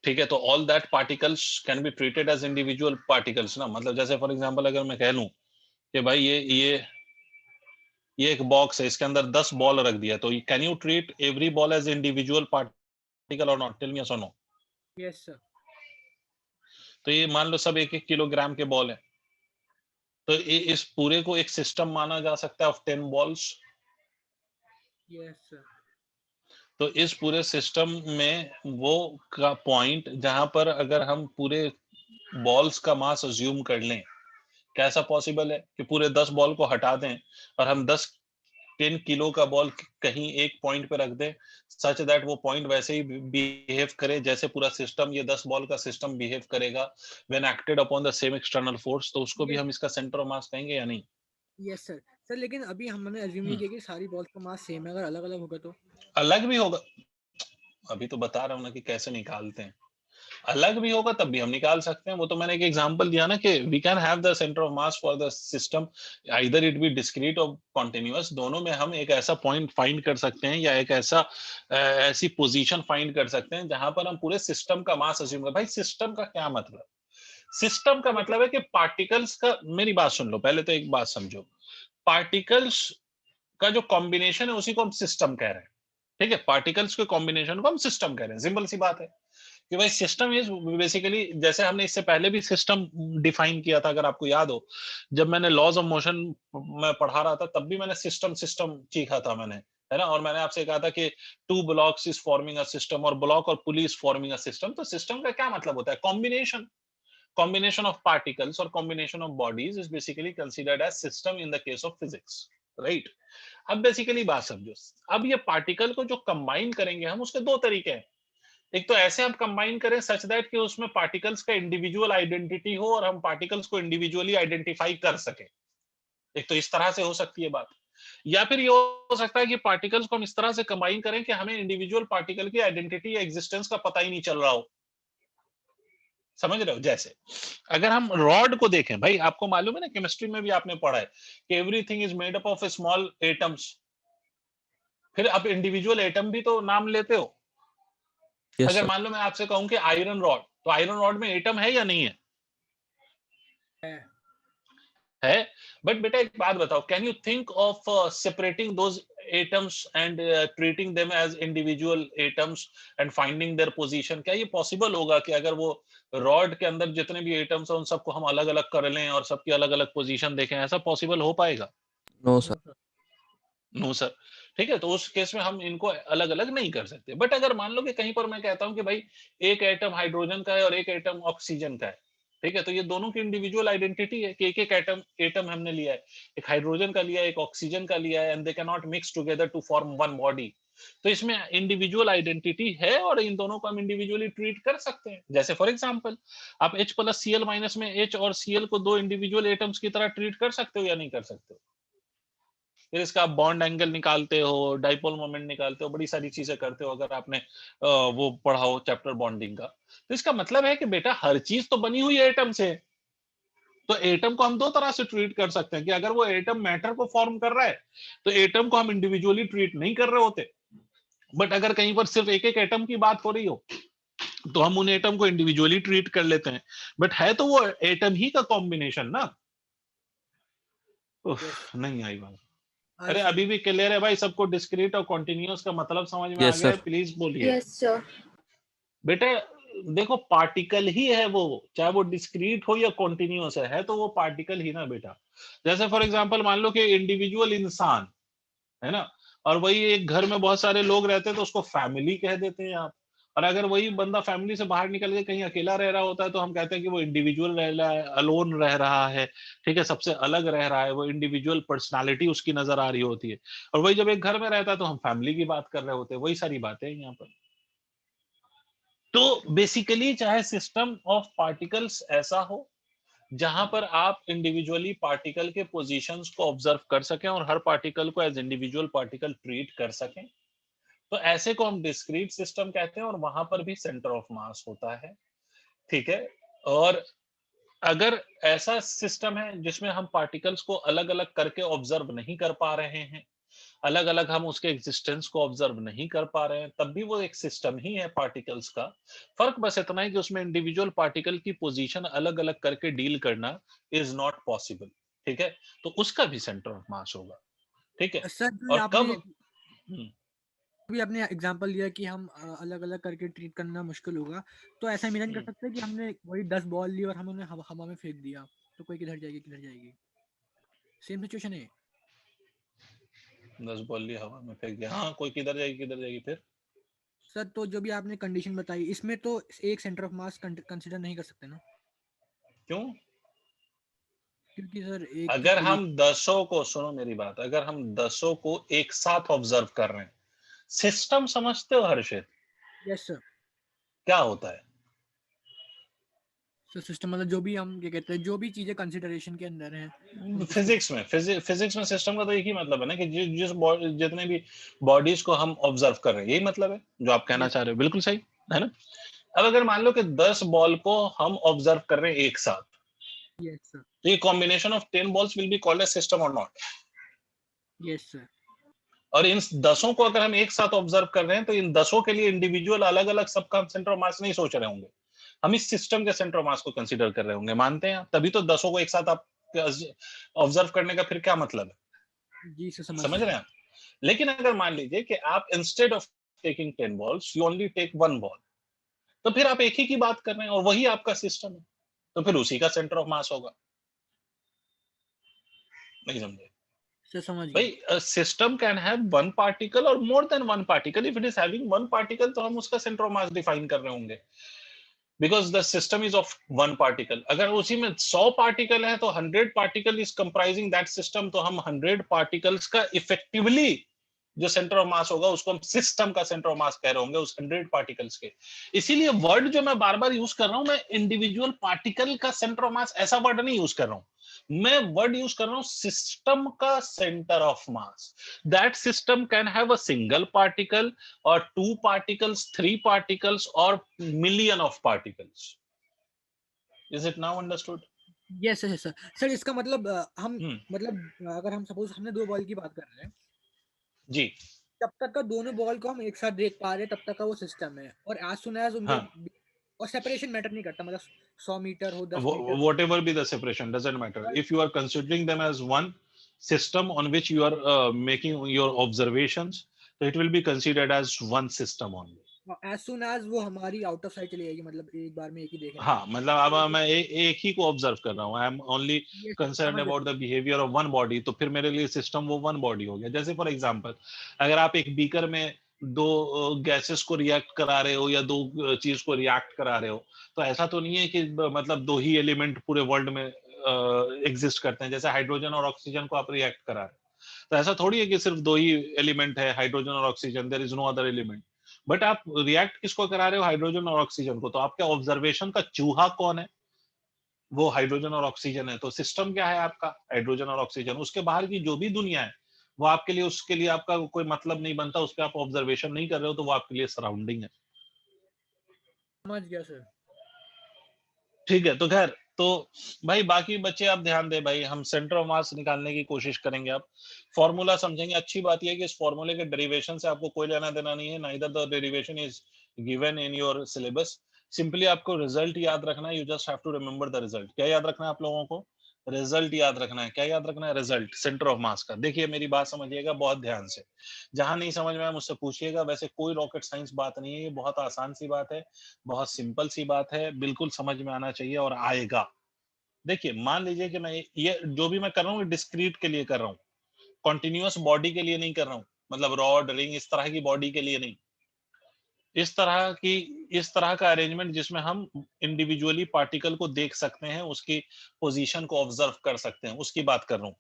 ठीक है, तो all that particles can be treated as individual particles ना। मतलब जैसे फॉर एग्जांपल अगर मैं कह लूं कि भाई ये एक बॉक्स है, इसके अंदर 10 बॉल रख दिया, तो can you treat every ball as individual particle और नॉट? टेल मी यस और नो। Yes sir. तो ये मान लो सब 1-1 किलोग्राम के बॉल है, तो इस पूरे को एक सिस्टम माना जा सकता है ऑफ 10 बॉल्स। Yes sir. तो इस पूरे सिस्टम में वो का पॉइंट जहां पर अगर हम पूरे बॉल्स का मास अज्यूम कर लें, कैसा पॉसिबल है कि पूरे 10 बॉल को हटा दें और हम 10 किलो का बॉल कहीं एक पॉइंट पे रख दें, सच दैट वो पॉइंट वैसे ही बिहेव करे जैसे पूरा सिस्टम, ये 10 बॉल का सिस्टम बिहेव करेगा when acted upon the same external force. तो उसको भी हम इसका सेंटर ऑफ मास कहेंगे या नहीं? Yes sir. सर लेकिन अभी हमने अज्यूम नहीं किया कि सारी बॉल्स का मास सेम है, अगर अलग अलग होगा तो? अलग भी होगा, अभी तो बता रहा हूं ना कि कैसे निकालते हैं। अलग भी होगा तब भी हम निकाल सकते हैं। वो तो मैंने एक एग्जांपल दिया ना कि we can have the centre of mass for the system either it be discrete और कॉन्टिन्यूअस। दोनों में हम एक ऐसा पॉइंट फाइंड कर सकते हैं या एक ऐसी पोजीशन फाइंड कर सकते हैं जहां पर हम पूरे सिस्टम का मास अज्यूम कर। भाई सिस्टम का क्या मतलब? सिस्टम का मतलब है कि पार्टिकल्स का, मेरी बात सुन लो पहले, तो एक बात समझो, पार्टिकल्स का जो कॉम्बिनेशन है उसी को हम सिस्टम कह रहे हैं, ठीक है? पार्टिकल्स के कॉम्बिनेशन को हम सिस्टम कह रहे हैं, सिंपल सी बात है। कि भाई सिस्टम इज बेसिकली, जैसे हमने इससे पहले भी सिस्टम डिफाइन किया था, अगर आपको याद हो, जब मैंने लॉज ऑफ मोशन में पढ़ा रहा था तब भी मैंने सिस्टम सिस्टम सीखा था मैंने, है ना। और मैंने आपसे कहा था कि 2 blocks is forming a system और ब्लॉक और pulley is forming a system. तो सिस्टम का क्या मतलब होता है? कॉम्बिनेशन ऑफ पार्टिकल्स और combination of bodies is basically considered as system in the case of physics, right. अब बेसिकली बात समझो, अब ये पार्टिकल को जो कंबाइन करेंगे हम, उसके दो तरीके हैं। एक तो ऐसे आप कंबाइन करें सच दैट कि उसमें पार्टिकल्स का इंडिविजुअल आइडेंटिटी हो और हम पार्टिकल्स को इंडिविजुअली आइडेंटिफाई कर सके। एक तो इस तरह से हो सकती है बात, या फिर ये हो सकता है कि पार्टिकल्स को हम इस तरह से कंबाइन करें कि हमें इंडिविजुअल पार्टिकल की आइडेंटिटी या एग्जिस्टेंस का पता ही नहीं चल रहा हो। समझ रहे हो? जैसे अगर हम रॉड को देखें, भाई आपको मालूम है ना, केमिस्ट्री में भी आपने पढ़ा है कि everything is made up of small atoms. फिर आप इंडिविजुअल एटम भी तो नाम लेते हो। Yes, अगर sir. मान लो मैं आपसे कहूं कि आयरन रॉड, तो आयरन रॉड में एटम है या नहीं है? है। बट बेटा एक बात बताओ, can you think of separating those atoms and treating them as individual atoms and finding their position? क्या ये पॉसिबल होगा कि अगर वो रॉड के अंदर जितने भी एटम्स हैं उन सबको हम अलग अलग कर लें और सबकी अलग अलग पोजीशन देखें? ऐसा पॉसिबल हो पाएगा? No, sir. No sir. ठीक है, तो उस केस में हम इनको अलग अलग नहीं कर सकते। बट अगर मान लो कि कहीं पर मैं कहता हूं कि भाई एक एटम हाइड्रोजन का है और एक एटम ऑक्सीजन का है, ठीक है, तो ये दोनों की इंडिविजुअल आइडेंटिटी है कि एक एक एटम हमने लिया है, एक हाइड्रोजन का लिया है, एक ऑक्सीजन का लिया है, and they can not mix together to form one body. तो इसमें इंडिविजुअल आइडेंटिटी है और इन दोनों को हम इंडिविजुअली ट्रीट कर सकते हैं। जैसे फॉर एग्जांपल आप H प्लस Cl माइनस में H और Cl को दो इंडिविजुअल एटम्स की तरह ट्रीट कर सकते हो या नहीं कर सकते हो? फिर इसका बॉन्ड एंगल निकालते हो, डाइपोल मोमेंट निकालते हो, बड़ी सारी चीजें करते हो अगर आपने वो पढ़ा हो चैप्टर बॉन्डिंग का। तो इसका मतलब है कि बेटा हर चीज तो बनी हुई है एटम से। तो एटम को हम दो तरह से ट्रीट कर सकते हैं कि अगर वो एटम मैटर को फॉर्म कर रहा है तो एटम को हम इंडिविजुअली ट्रीट नहीं कर रहे होते। बट अगर कहीं पर सिर्फ एक एक एटम की बात हो रही हो तो हम उन एटम को इंडिविजुअली ट्रीट कर लेते हैं। बट है तो वो एटम ही का कॉम्बिनेशन ना। नहीं आई बात। अरे अभी भी क्लियर है भाई सबको? डिस्क्रीट और कॉन्टिन्यूअस का मतलब समझ में आ Yes, गया है? sir. प्लीज बोलिए। Yes, sir. बेटा देखो पार्टिकल ही है वो, चाहे वो डिस्क्रीट हो या कॉन्टिन्यूअस है तो वो पार्टिकल ही ना बेटा। जैसे फॉर एग्जांपल मान लो कि इंडिविजुअल इंसान है ना, और वही एक घर में बहुत सारे लोग रहते हैं तो उसको फैमिली कह देते हैं आप। और अगर वही बंदा फैमिली से बाहर निकल के कहीं अकेला रह रहा होता है तो हम कहते हैं कि वो इंडिविजुअल रह रहा है, अलोन रह रहा है, ठीक है, सबसे अलग रह रहा है, वो इंडिविजुअल पर्सनालिटी उसकी नजर आ रही होती है। और वही जब एक घर में रहता है तो हम फैमिली की बात कर रहे होते हैं। वही सारी बातें हैं यहाँ पर। तो बेसिकली चाहे सिस्टम ऑफ पार्टिकल्स ऐसा हो जहां पर आप इंडिविजुअली पार्टिकल के पोजीशंस को ऑब्जर्व कर सकें और हर पार्टिकल को एज इंडिविजुअल पार्टिकल ट्रीट कर सकें, तो ऐसे को हम डिस्क्रीट सिस्टम कहते हैं और वहां पर भी सेंटर ऑफ मास होता है। ठीक है। और अगर ऐसा सिस्टम है जिसमें हम पार्टिकल्स को अलग अलग करके ऑब्जर्व नहीं कर पा रहे हैं, अलग अलग हम उसके एग्जिस्टेंस को ऑब्जर्व नहीं कर पा रहे हैं, तब भी वो एक सिस्टम ही है पार्टिकल्स का। फर्क बस इतना है कि उसमें इंडिविजुअल पार्टिकल की पोजीशन अलग अलग करके डील करना इज नॉट पॉसिबल। ठीक है, तो उसका भी सेंटर ऑफ मास होगा। ठीक है। सर जो और आपने कब भी आपने एग्जांपल दिया कि हम अलग अलग करके ट्रीट करना मुश्किल होगा, तो ऐसा इमेजिन कर सकते हैं कि हमने वही 10 बॉल ली और हम उन्हें हवा में फेंक दिया, तो कोई किधर जाएगी? सेम सिचुएशन है। 10 बॉल ली हवा में फेंक दिया, हाँ कोई किधर जाएगी फिर? सर तो जो भी आपने कंडीशन बताई इसमें तो एक सेंटर ऑफ मास कंसीडर नहीं कर सकते ना, क्यों? क्योंकि सर एक अगर तो हम 10 को, सुनो मेरी बात, अगर हम 10 को एक साथ ऑब्जर्व कर रहे हैं, सिस्टम समझते हो हर्षित? Yes sir. क्या होता है? सर सिस्टम मतलब जो भी हम क्या कहते हैं, जो भी चीजें कंसीडरेशन के अंदर हैं फिजिक्स में सिस्टम का तो एक ही मतलब है ना कि जितने भी बॉडीज को हम ऑब्जर्व कर रहे हैं, यही मतलब है जो आप कहना चाह रहे हो। बिल्कुल सही है ना। अब अगर मान लो कि 10 बॉल को हम ऑब्जर्व कर रहे हैं एक साथ, यस सर। तो ये combination of 10 balls will be called as system और नॉट? Yes sir. और इन 10 को अगर हम एक साथ ऑब्जर्व कर रहे हैं तो इन 10 के लिए इंडिविजुअल अलग अलग सबका सेंटर ऑफ मास नहीं सोच रहे होंगे, हम इस सिस्टम के सेंटर ऑफ मास को कंसीडर कर रहे होंगे। मानते हैं? तभी तो 10 को एक साथ आप ऑब्जर्व करने का फिर क्या मतलब है? जी सर समझ रहे हैं आप? लेकिन अगर मान लीजिए कि आप instead of taking 10 balls you only take 1 ball, तो फिर आप एक ही की बात कर रहे हैं और वही आपका सिस्टम है, तो फिर उसी का सेंटर ऑफ मास होगा। नहीं समझे सर समझ गया। भाई? System can have one particle और more than one particle. If it is having one particle तो हम उसका सेंटर ऑफ मास डिफाइन कर रहे होंगे, because the system is of one particle. अगर उसी में 100 पार्टिकल है तो 100 particle is comprising that system, तो हम 100 पार्टिकल्स का इफेक्टिवली जो सेंटर ऑफ मास होगा उसको हम सिस्टम का सेंटर ऑफ मास कह रहे होंगे उस 100 पार्टिकल्स के। इसीलिए वर्ड जो मैं बार बार यूज कर रहा हूं, मैं इंडिविजुअल पार्टिकल का सेंटर ऑफ मास ऐसा वर्ड नहीं यूज कर रहा हूं, मैं वर्ड यूज कर रहा हूं सिस्टम का centre of mass. That system can have a single particle और 2 particles, 3 particles or million of particles. Is it now understood? Yes sir sir. Sir इसका मतलब हम मतलब अगर हम सपोज हमने 2 बॉल की बात कर रहे हैं, जी तब तक का दोनों बॉल को हम एक साथ देख पा रहे हैं, तब तक का वो सिस्टम है। और एज सुन एज उनके हाँ, और सेपरेशन मैटर नहीं करता, मतलब 100 मीटर हो 10 metre. whatever be the separation doesn't matter. If you are considering them as one system on which you are making your observations, so it will be considered as one system only. As soon as वो हमारी out of site चली जाएगी, मतलब एक बार में एक ही देखेंगे। हाँ, मतलब अब मैं एक ही को ऑब्जर्व कर रहा हूँ, I am only Yes, concern समझ about the behaviour of one body, तो फिर मेरे लिए सिस्टम वो वन बॉडी हो गया। जैसे फॉर एग्जांपल, अगर आप एक बीकर में 2 गैसेस को रिएक्ट करा रहे हो या 2 चीज को रिएक्ट करा रहे हो, तो ऐसा तो नहीं है कि मतलब 2 ही एलिमेंट पूरे वर्ल्ड में एग्जिस्ट करते हैं। जैसे हाइड्रोजन और ऑक्सीजन को आप रिएक्ट करा रहे हो, तो ऐसा थोड़ी है कि सिर्फ 2 ही एलिमेंट है, हाइड्रोजन और oxygen, there is no other element. But आप रिएक्ट किसको करा रहे हो? हाइड्रोजन और ऑक्सीजन को। तो आपके ऑब्जर्वेशन का चूहा कौन है? वो हाइड्रोजन और ऑक्सीजन है। तो सिस्टम क्या है आपका? हाइड्रोजन और ऑक्सीजन। उसके बाहर की जो भी दुनिया है वो आपके लिए, उसके लिए आपका कोई मतलब नहीं बनता, उस पर आप ऑब्जर्वेशन नहीं कर रहे हो, तो वो आपके लिए सराउंडिंग है। समझ गया सर। ठीक है, तो खैर, तो भाई बाकी बच्चे आप ध्यान दे भाई, हम सेंटर ऑफ मास निकालने की कोशिश करेंगे। आप फॉर्मूला समझेंगे। अच्छी बात यह है कि इस फॉर्मूले के डेरिवेशन से आपको कोई लेना देना नहीं है, neither the derivation is given in your syllabus. Simply आपको रिजल्ट याद रखना है, you just have to remember the result. क्या याद रखना है आप लोगों को? रिजल्ट याद रखना है। क्या याद रखना है? रिजल्ट सेंटर ऑफ मास का। देखिए मेरी बात समझिएगा बहुत ध्यान से, जहां नहीं समझ में आया मुझसे पूछिएगा। वैसे कोई रॉकेट साइंस बात नहीं है, ये बहुत आसान सी बात है, बहुत सिंपल सी बात है, बिल्कुल समझ में आना चाहिए और आएगा। देखिए मान लीजिए कि मैं ये जो भी मैं कर रहा हूँ डिस्क्रीट के लिए कर रहा हूँ, कॉन्टिन्यूअस बॉडी के लिए नहीं कर रहा हूँ, मतलब रॉड रिंग इस तरह की बॉडी के लिए नहीं। इस तरह का अरेंजमेंट जिसमें हम इंडिविजुअली पार्टिकल को देख सकते हैं, उसकी पोजीशन को ऑब्जर्व कर सकते हैं, उसकी बात कर रहा हूँ।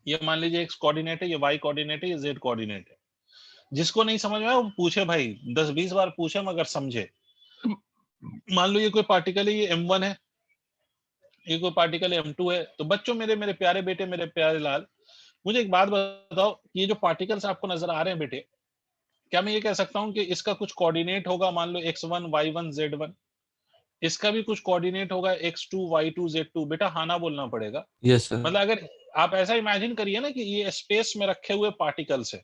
ये मान लीजिए एक्स कोऑर्डिनेट है, ये वाई कोऑर्डिनेट है, ये जेड कोऑर्डिनेट है। जिसको नहीं समझ में आया वो पूछे भाई, 10-20 बार पूछे मगर समझे। मान लो ये कोई पार्टिकल है, ये m1 है, ये कोई पार्टिकल m2 है। तो बच्चों, मेरे मेरे प्यारे बेटे, मेरे प्यारे लाल, मुझे एक बात बताओ, ये जो पार्टिकल्स आपको नजर आ रहे हैं बेटे, क्या मैं ये कह सकता हूँ कि इसका कुछ कोऑर्डिनेट होगा? मान लो x1 y1 z1, इसका भी कुछ कोऑर्डिनेट होगा x2 y2 z2? बेटा हाँ ना बोलना पड़ेगा। Yes sir. मतलब अगर आप ऐसा इमेजिन करिए ना कि ये स्पेस में रखे हुए पार्टिकल्स है,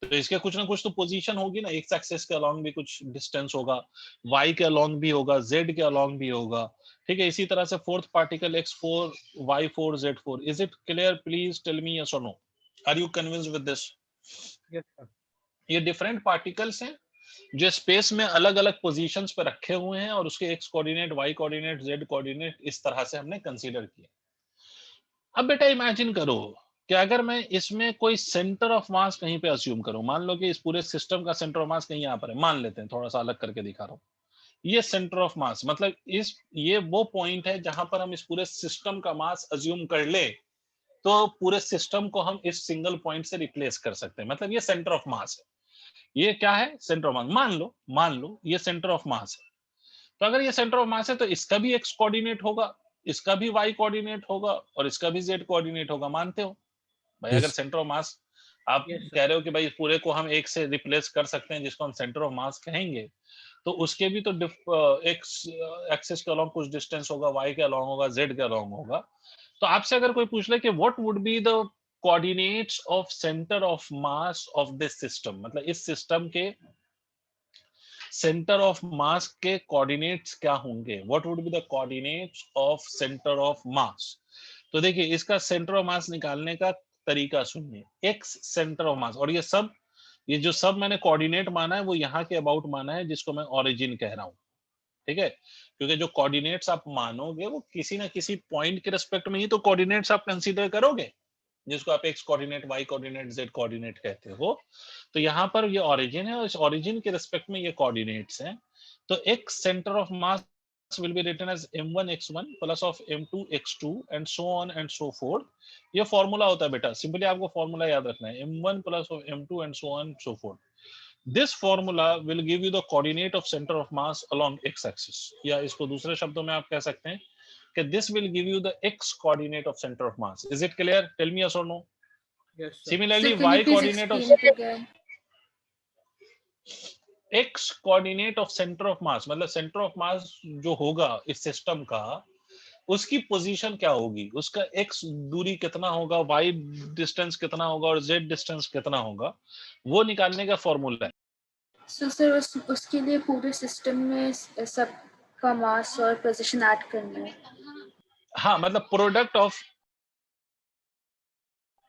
तो इसके कुछ ना कुछ तो पोजीशन होगी ना। एक्स एक्सिस के अलोंग भी कुछ डिस्टेंस होगा, वाई के अलोंग भी होगा, जेड के अलोंग भी होगा। ठीक है, इसी तरह से fourth particle x4 y4 z4। Is it clear? Please tell me yes और no, are you convinced with this? Yes sir. ये डिफरेंट पार्टिकल्स हैं जो स्पेस में अलग अलग पोजीशंस पे रखे हुए हैं और उसके x coordinate, y coordinate, z coordinate इस तरह से हमने कंसीडर किया। अब बेटा इमेजिन करो कि अगर मैं इसमें कोई सेंटर ऑफ मास कहीं पे अस्यूम करूं, मान लो कि इस पूरे सिस्टम का सेंटर ऑफ मास कहीं यहाँ पर है, मान लेते हैं, थोड़ा सा अलग करके दिखा रहा हूँ। ये सेंटर ऑफ मास मतलब ये वो पॉइंट है जहां पर हम इस पूरे सिस्टम का मास अस्यूम कर ले तो पूरे सिस्टम को हम इस सिंगल पॉइंट से रिप्लेस कर सकते हैं। मतलब ये सेंटर ऑफ मास है। ये क्या है? सेंटर ऑफ मास। मान लो ये सेंटर ऑफ मास है। तो अगर ये सेंटर ऑफ मास है तो इसका भी एक्स कोऑर्डिनेट होगा, इसका भी वाई कोऑर्डिनेट होगा और इसका भी जेड कोऑर्डिनेट होगा। मानते हो भाई? अगर यस सेंटर ऑफ मास आप Yes, कह रहे हो कि भाई पूरे को हम एक से रिप्लेस कर सकते हैं जिसको हम सेंटर ऑफ मास कहेंगे, तो उसके भी तो एक्स एक्सिस के अलोंग कुछ डिस्टेंस होगा, वाई के अलोंग होगा, जेड के अलोंग होगा। तो आपसे अगर कोई पूछ ले कि what would be the coordinates of centre of mass of this system, मतलब इस सिस्टम के सेंटर ऑफ मास के कोऑर्डिनेट्स क्या होंगे? What would be the coordinates of centre of मास? तो देखिए इसका सेंटर ऑफ मास निकालने का तरीका सुनिए। एक्स सेंटर ऑफ मास, और ये सब ये जो सब मैंने कोऑर्डिनेट माना है वो यहाँ के अबाउट माना है, जिसको मैं ओरिजिन कह रहा हूँ, ठीक है। क्योंकि जो कोऑर्डिनेट्स आप मानोगे वो किसी ना किसी पॉइंट के रिस्पेक्ट में ही तो कोऑर्डिनेट्स आप कंसीडर करोगे, जिसको आप x coordinate, y coordinate, z coordinate कहते हो। तो यहाँ पर ये ओरिजिन है और इस ओरिजिन के रिस्पेक्ट में ये कोऑर्डिनेट्स हैं। तो x centre of mass will be written as m1 x1 plus of m2 x2 and so on and so forth. ये फॉर्मूला होता है बेटा, सिंपली आपको फॉर्मूला याद रखना है, m1 plus of m2 and so on so forth. This formula will give you the coordinate of center of mass along x axis. या इसको दूसरे शब्दों में आप कह सकते हैं कि this will give you the x coordinate of center of mass. Is it clear? Tell me yes or no. Yes, sir. Similarly, So can y you please coordinate of explain it again? x coordinate of centre of मास, मतलब centre of मास जो होगा इस system का, उसकी position क्या होगी, उसका x दूरी कितना होगा, y डिस्टेंस कितना होगा और z डिस्टेंस कितना होगा, वो निकालने का फॉर्मूला है। So sir उसके लिए पूरे सिस्टम में सब का मास और पोजीशन ऐड करना है। हाँ, मतलब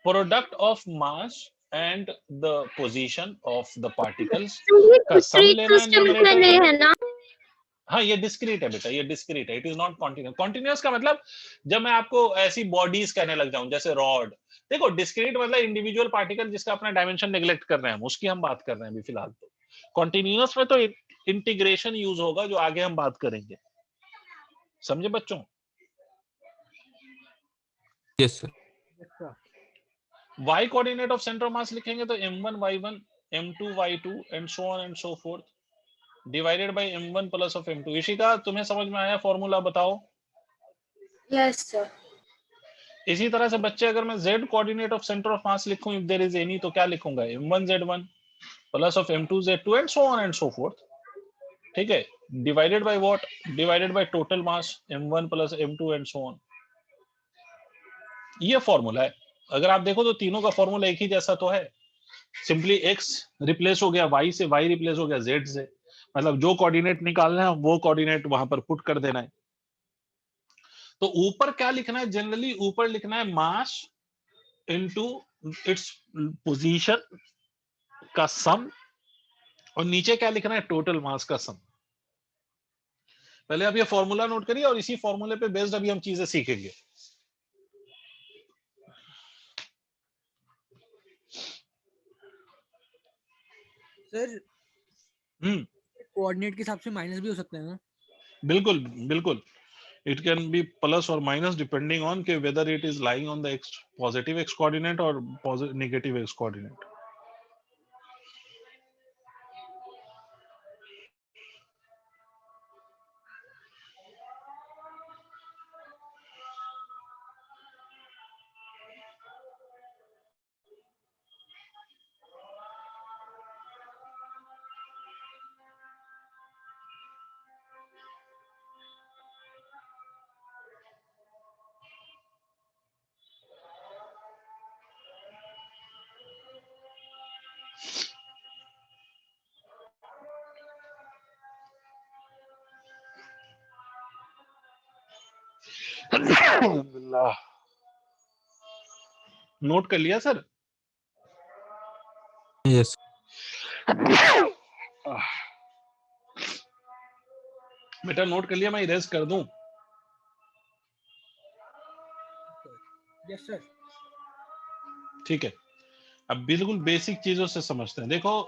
product of mass and the position of the particles का सम लेना है न्यूमरेटर है ना। हाँ, ये डिस्क्रीट है बेटा, ये डिस्क्रीट है, it is not continuous. Continuous का मतलब जब मैं आपको ऐसी बॉडीज कहने लग जाऊं जैसे रॉड, देखो डिस्क्रीट मतलब इंडिविजुअल पार्टिकल जिसका अपना डायमेंशन नेग्लेक्ट कर रहे हैं हम, उसकी हम बात कर रहे हैं अभी फिलहाल। तो कॉन्टिन्यूस में तो इंटीग्रेशन यूज होगा, जो आगे हम बात करेंगे, समझे बच्चों? Yes, sir. Yes, sir. y coordinate of centre of मास लिखेंगे तो m1 y1 m2 y2 and so on and so fourth divided by m1 plus of m2। Ishika, तुम्हें समझ में आया फॉर्मूला? बताओ। Yes sir. इसी तरह से बच्चे, अगर मैं z coordinate of centre of मास लिखूं इफ देयर इज एनी, तो क्या लिखूंगा? m1 z1 plus of m2 z2 and so on and so fourth, ठीक है, divided by what? Divided by total mass m1 plus m2 and so on. ये formula है। अगर आप देखो तो तीनों का फॉर्मूला एक ही जैसा तो है, सिंपली x रिप्लेस हो गया y से, y रिप्लेस हो गया z से, मतलब जो कोऑर्डिनेट निकालना है वो कोऑर्डिनेट वहां पर पुट कर देना है। तो ऊपर क्या लिखना है? जनरली ऊपर लिखना है मास इनटू इट्स पोजीशन का सम, और नीचे क्या लिखना है? टोटल मास का सम। पहले आप ये फॉर्मूला नोट करिए और इसी फॉर्मूले पे बेस्ड अभी हम चीजें सीखेंगे। सर कोऑर्डिनेट के हिसाब से माइनस भी हो सकते हैं ना? बिल्कुल बिल्कुल, it can be plus or minus depending on के whether it is lying on the x positive x coordinate or negative x coordinate. अल्हम्दुलिल्लाह, नोट कर लिया सर? Yes. बेटा नोट कर लिया, मैं इरेज कर दूं? Yes sir. ठीक है, अब बिल्कुल बेसिक चीजों से समझते हैं। देखो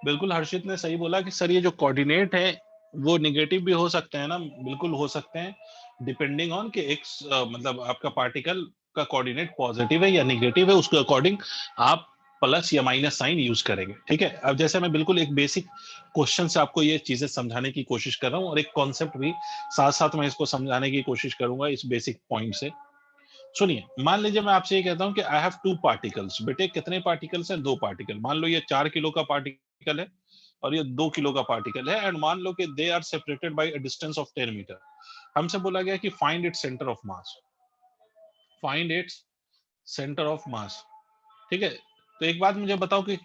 बिल्कुल हर्षित ने सही बोला कि सर ये जो कोऑर्डिनेट है वो निगेटिव भी हो सकते हैं ना, बिल्कुल हो सकते हैं, डिपेंडिंग ऑन कि एक्स मतलब आपका पार्टिकल का कोऑर्डिनेट पॉजिटिव है या निगेटिव है, उसके अकॉर्डिंग आप प्लस या माइनस साइन यूज करेंगे। ठीक है, अब जैसे मैं बिल्कुल एक बेसिक क्वेश्चन से आपको ये चीजें समझाने की कोशिश कर रहा हूँ और एक कॉन्सेप्ट भी साथ साथ मैं इसको समझाने की कोशिश करूंगा इस बेसिक पॉइंट से। सुनिए, मान लीजिए मैं आपसे ये कहता हूँ कि आई हैव 2 पार्टिकल्स। बेटे कितने पार्टिकल्स हैं? 2 पार्टिकल। मान लो ये 4 किलो का पार्टिकल है और ये 2 किलो का पार्टिकल है, एंड मान लो कि they are separated by a distance of 10 metre. हमसे बोला गया कि find its centre of mass, find its centre of mass. ठीक है, तो एक बात मुझे बताओ कि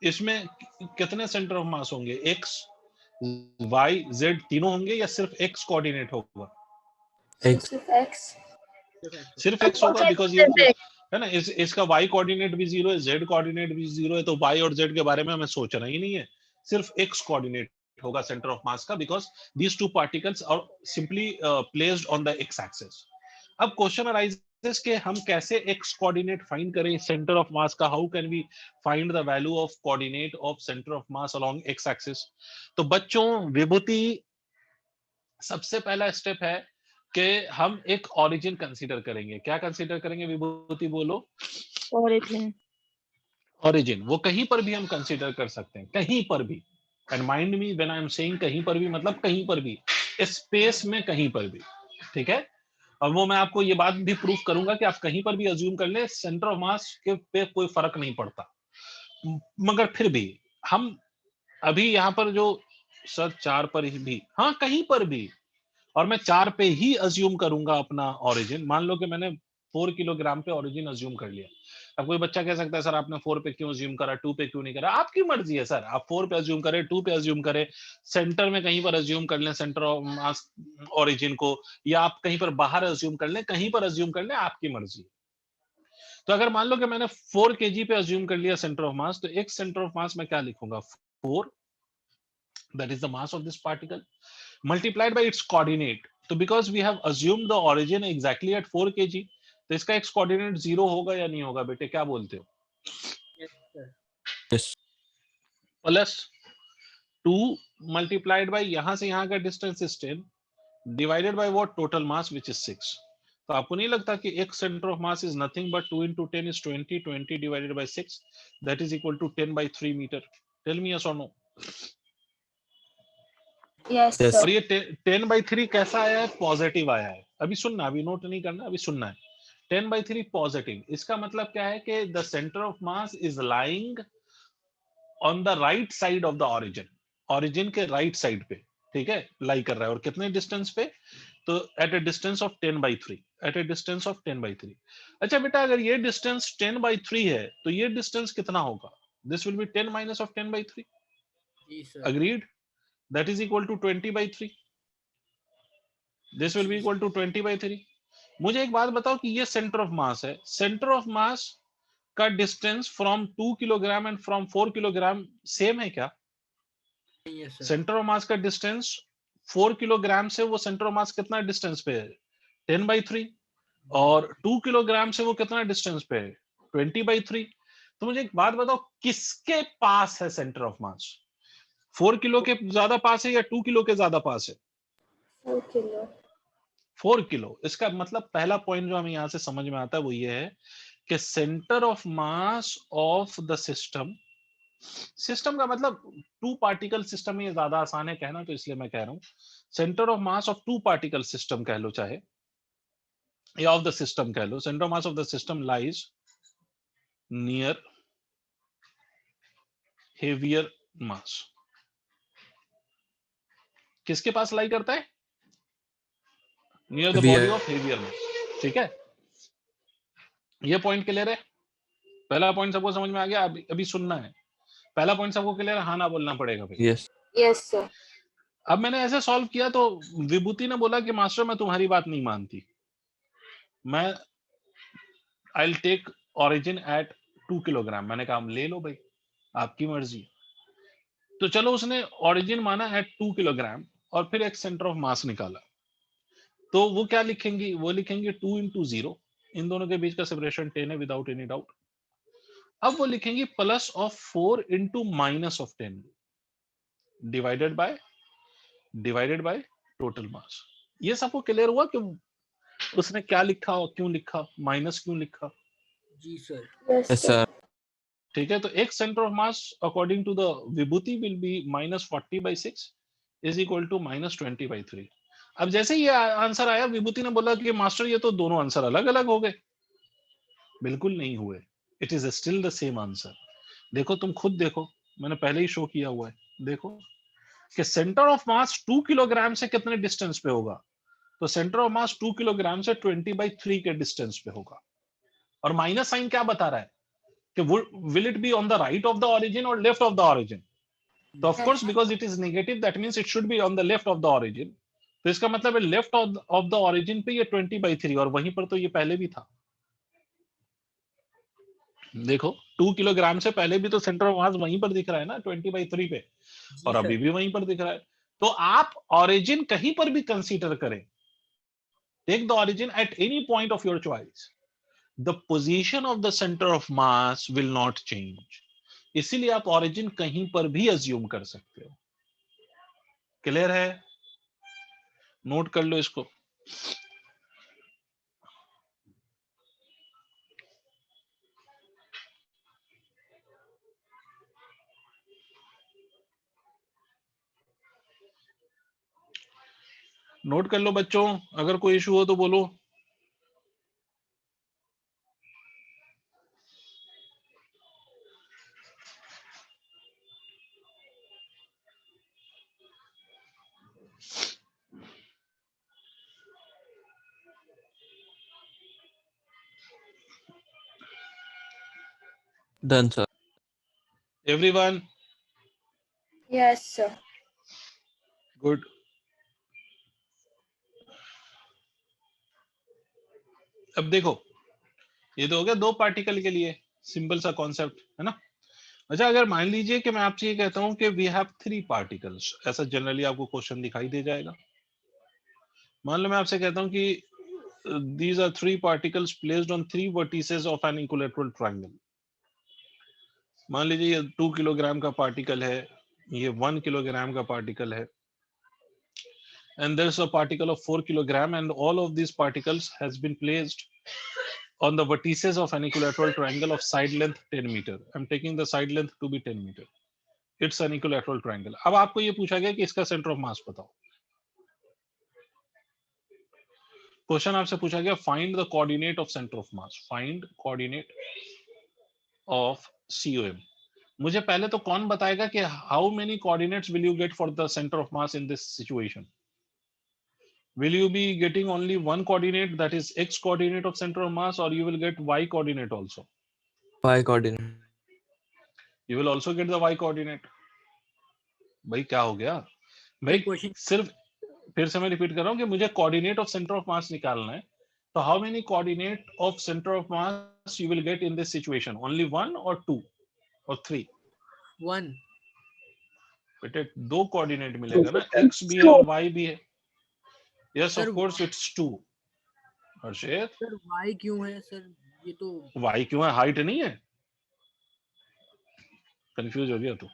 इसमें कितने सेंटर ऑफ मास होंगे? एक्स, वाई, जेड तीनों होंगे या सिर्फ एक्स कोऑर्डिनेट होगा? X. सिर्फ x। सिर्फ एक्स होगा, बिकॉज ये है ना। इसका y कोऑर्डिनेट भी 0 है, z कोऑर्डिनेट भी 0 है, तो y और z के बारे में हमें सोचना ही नहीं है, सिर्फ x कोऑर्डिनेट होगा सेंटर ऑफ मास का, because these two particles are simply placed on the x axis. अब क्वेश्चन अराइजेस कि हम कैसे x कोऑर्डिनेट फाइंड करें सेंटर ऑफ मास का, how can we find the value of coordinate of centre of mass along x axis. तो बच्चों विभूति सबसे पहला स्टेप है कि हम एक ओरिजिन कंसीडर करेंगे। क्या कंसीडर करेंगे विभूति, बोलो? origin. ओरिजिन। वो कहीं पर भी हम कंसीडर कर सकते हैं, कहीं पर भी। And mind me when I am saying कहीं पर भी, मतलब कहीं पर भी, स्पेस में कहीं पर भी, ठीक है। और वो मैं आपको ये बात भी प्रूफ करूंगा कि आप कहीं पर भी अज्यूम कर ले, सेंटर ऑफ मास के पे कोई फर्क नहीं पड़ता। मगर फिर भी हम अभी यहाँ पर जो सर 4 पर ही भी, हाँ कहीं पर भी, और मैं 4 पे ही अज्यूम करूंगा अपना ओरिजिन। मान लो कि मैंने 4 किलोग्राम पे ओरिजिन अज्यूम कर लिया। अब कोई बच्चा कह सकता है सर आपने 4 पे क्यों अज्यूम करा, 2 पे क्यों नहीं करा? आपकी मर्जी है सर, आप 4 पे अज्यूम करें, 2 पे अज्यूम करें, सेंटर में कहीं पर अज्यूम कर लें सेंटर ऑफ मास ओरिजिन को, या आप कहीं पर बाहर अज्यूम कर लें, कहीं पर अज्यूम कर लें, आपकी मर्जी। तो अगर मान लो कि मैंने 4 केजी पे अज्यूम कर लिया सेंटर ऑफ मास, तो एक सेंटर ऑफ मास में क्या लिखूंगा? 4, that is the mass of this particle, multiplied by its coordinate. तो because we have assumed the origin exactly at 4 kg, तो इसका x coordinate 0 होगा या नहीं होगा बेटे, क्या बोलते हो? Yes. प्लस 2 multiplied by यहाँ से यहाँ का distance is 10 divided by what? total mass which is 6. तो आपको नहीं लगता कि एक center of mass is nothing but 2 into 10 is 20, 20 divided by 6 that is equal to 10 by 3 meter. Tell me yes or no. Yes, Yes. sir. और ये 10 by 3 कैसा आया है? पॉजिटिव आया है। अभी सुनना, अभी नोट नहीं करना, अभी सुनना है। 10 by 3 पॉजिटिव, इसका मतलब क्या है कि the centre of mass is lying on the right side of the origin, origin के राइट साइड पे, ठीक है, लाई कर रहा है। और कितने डिस्टेंस पे? तो at a distance of 10 by 3, at a distance of 10 by 3। अच्छा बेटा, अगर ये डिस्टेंस 10 by 3 है तो ये डिस्टेंस कितना होगा? This will be 10 minus of 10 by 3. जी sir. Agreed? That is equal to 20 by 3. This will be equal to 20 by 3. मुझे एक बात बताओ कि ये सेंटर ऑफ मास है, सेंटर ऑफ मास का distance from 2 kilogram and from 4 kilogram same है क्या? नहीं है सर। सेंटर ऑफ मास का डिस्टेंस 4 किलोग्राम से वो सेंटर ऑफ मास कितना डिस्टेंस पे है? 10 by 3। और 2 किलोग्राम से वो कितना डिस्टेंस पे है? 20 by 3। तो मुझे एक बात बताओ, किसके पास है सेंटर ऑफ मास? 4 किलो के ज्यादा पास है या 2 किलो के ज्यादा पास है? 4 किलो। 4 किलो। इसका मतलब पहला पॉइंट जो हमें यहां से समझ में आता है वो ये है कि centre of mass of the system, system का मतलब 2 पार्टिकल सिस्टम, ये ज्यादा आसान है कहना, तो इसलिए मैं कह रहा हूं centre of mass of 2 particle system कह लो चाहे, या ऑफ द सिस्टम कह लो। Centre of mass of the system lies near heavier mass. किसके पास लाई करता है? Near the body of heavier mass, ठीक है। ये पॉइंट क्लियर है? पहला पॉइंट सबको समझ में आ गया? अभी सुनना है। पहला पॉइंट सबको क्लियर है? हाँ ना बोलना पड़ेगा भाई। Yes. Yes, sir. अब मैंने ऐसे सॉल्व किया तो विभूति ने बोला कि मास्टर मैं तुम्हारी बात नहीं मानती, मैं I will take origin at 2 kilogram. मैंने कहा ले लो भाई, आपकी मर्जी। तो चलो, उसने ओरिजिन माना एट 2 किलोग्राम और फिर एक सेंटर ऑफ मास निकाला। तो वो क्या लिखेंगी? वो लिखेंगे 2 into 0, इन दोनों के बीच का सेपरेशन 10 है विदाउट एनी डाउट। अब वो लिखेंगे plus of 4 into minus of 10 divided by total मास। ये सबको क्लियर हुआ कि उसने क्या लिखा और क्यों लिखा, माइनस क्यों लिखा? जी sir. Yes, Yes, sir. sir. ठीक है, तो एक centre of mass according to the विभूति will be -40 by 6 is equal to -20 by 3। अब जैसे ये आंसर आया, विभूति ने बोला कि मास्टर ये तो दोनों आंसर अलग अलग हो गए। बिल्कुल नहीं हुए, it is still the same answer. देखो, तुम खुद देखो, मैंने पहले ही शो किया हुआ है। देखो कि सेंटर ऑफ मास 2 किलोग्राम से कितने डिस्टेंस पे होगा? तो सेंटर ऑफ मास 2 किलोग्राम से 20/3 के डिस्टेंस पे होगा। और माइनस साइन क्या बता रहा है कि will it be on the right of the origin or left of the origin? तो of course because it is negative that means it should be on the left of the origin। तो इसका मतलब है left of the origin पे ये 20/3, और वहीं पर तो ये पहले भी था। देखो 2 किलोग्राम से पहले भी तो सेंटर ऑफ मास वहीं पर दिख रहा है ना 20/3 पे, जी और अभी सर। भी वहीं पर दिख रहा है। तो आप ओरिजिन कहीं पर भी कंसीडर करें, take the origin at any point of your choice, the position of the centre of mass will not change. इसीलिए आप ओरिजिन कहीं पर भी अज्यूम कर सकते हो। क्लियर है? नोट कर लो इसको। नोट कर लो बच्चों, अगर कोई इशू हो तो बोलो। Done, sir. Everyone Yes, sir. Good. अब देखो, ये तो हो गया दो पार्टिकल के लिए, सिंपल सा कॉन्सेप्ट है ना। अच्छा, अगर मान लीजिए कि मैं आपसे ये कहता हूं कि वी हैव 3 पार्टिकल्स, ऐसा जनरली आपको क्वेश्चन दिखाई दे जाएगा। मान लो मैं आपसे कहता हूं कि these are 3 particles placed on 3 vertices of an equilateral triangle। मान लीजिए ये 2 किलोग्राम का पार्टिकल है, ये 1 किलोग्राम का पार्टिकल है, and there's a particle of 4 kilogram, and all of these particles has been placed on the vertices of an equilateral triangle of side length 10 meter। I'm taking the side length to be 10 meter। It's an equilateral triangle। अब आपको ये पूछा गया कि इसका centre of मास बताओ। Question आपसे पूछा गया find the coordinate of centre of mass, find coordinate of COM। मुझे पहले तो कौन बताएगा कि how many coordinates will you get for the centre of mass in this situation? Will you be getting only one coordinate, that is x coordinate of center of mass, or you will get y coordinate also? Y coordinate. You will also get the y coordinate। भाई क्या हो गया भाई? Question सिर्फ फिर से मैं repeat कर रहा हूं कि मुझे कोऑर्डिनेट ऑफ सेंटर ऑफ मास निकालना है, तो how many coordinate of centre of mass you will get in this situation? Only 1 और 2 और 3? 1 बेटे 2 कोऑर्डिनेट मिलेगा ना, x भी है और y भी है। Yes of sir course it's 2। Harshit, sir y क्यों है सर? ये तो y क्यों है? हाइट नहीं है? कंफ्यूज हो गया तू?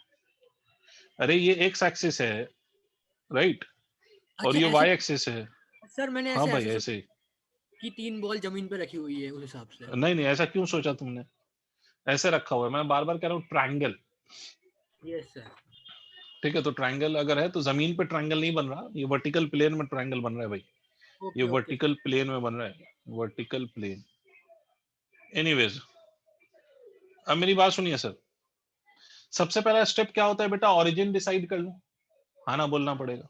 अरे ये x एक्सिस है, राइट, और ये y एक्सिस है। सर मैंने हाँ ऐसे भाई ऐसे ऐसे ही। कि 3 बॉल जमीन पे रखी हुई है उस हिसाब से। नहीं नहीं, ऐसा क्यों सोचा तुमने? ऐसे रखा हुआ है, मैं बार बार कह रहा हूँ ट्रायंगल। Yes sir. ठीक है, तो ट्रायंगल अगर है तो जमीन पे ट्रायंगल नहीं बन रहा, ये वर्टिकल प्लेन में ट्रायंगल बन रहा है भाई। ये ओके वर्टिकल प्लेन में बन रहा है, वर्टिकल प्लेन। एनीवेज, अब मेरी बात सुनिए सर। सबसे पहला स्टेप क्या होता है बेटा? ओरिजिन डिसाइड कर लो। हाँ ना, बोलना पड़ेगा।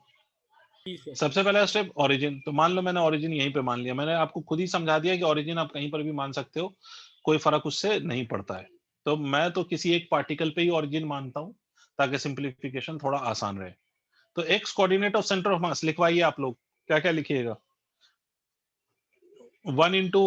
सबसे पहला स्टेप ओरिजिन। तो मान लो मैंने ओरिजिन यहीं पे मान लिया, मैंने आपको खुद ही समझा दिया कि ओरिजिन आप कहीं पर भी मान सकते हो, कोई फर्क उससे नहीं पड़ता है। तो मैं तो किसी एक पार्टिकल पे ही ओरिजिन मानता हूं ताकि सिंप्लीफिकेशन थोड़ा आसान रहे। तो x coordinate of centre of mass लिखवाइए आप लोग। क्या क्या लिखिएगा? 1 into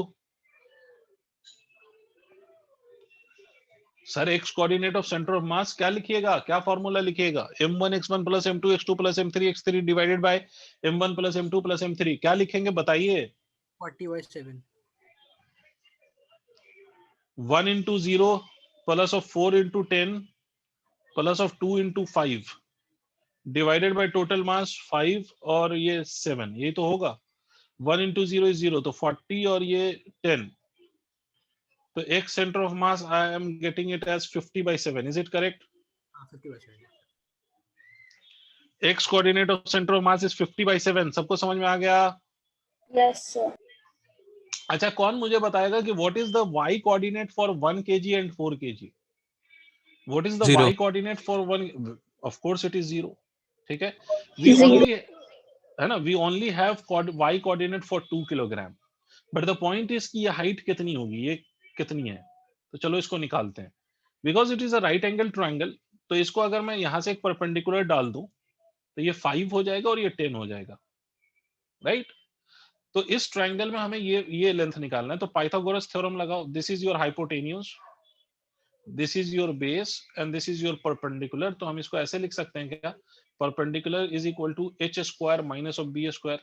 sir x coordinate of centre of mass क्या लिखिएगा? क्या फॉर्मूला लिखिएगा? m1 x1 plus m2 x2 plus m3 x3 divided by m1 plus m2 plus m3। क्या लिखेंगे बताइए? 40/7। 1 into 0 plus of 4 into 10 plus of 2 into 5 divided by total मास 5 और ये 7, ये तो होगा। 1 into 0 is 0, तो 40 और ये 10, तो x center of mass I am getting it as 50/7। is it correct? हाँ 50/7। x coordinate of center of mass is 50/7। सबको समझ में आ गया? Yes, sir. अच्छा, कौन मुझे बताएगा कि what is the y coordinate for 1 kg and 4 kg? What is the 0. y coordinate for 1? Of course it is 0। ठीक है, we Zero. only है ना, we only have y coordinate for 2 kilogram, but the point is कि ये height कितनी होगी, ये कितनी है? तो चलो इसको निकालते हैं। Because it is a right angle triangle, तो इसको अगर मैं यहां से एक परपेंडिकुलर डाल दूं तो ये 5 हो जाएगा और ये 10 हो जाएगा, राइट? तो इस ट्राइंगल में हमें ये लेंथ निकालना है, तो पाइथागोरस थ्योरम लगाओ। This is your hypotenuse, this is your base and this is your perpendicular, तो हम इसको ऐसे लिख सकते हैं क्या, perpendicular is equal to h square minus of b square.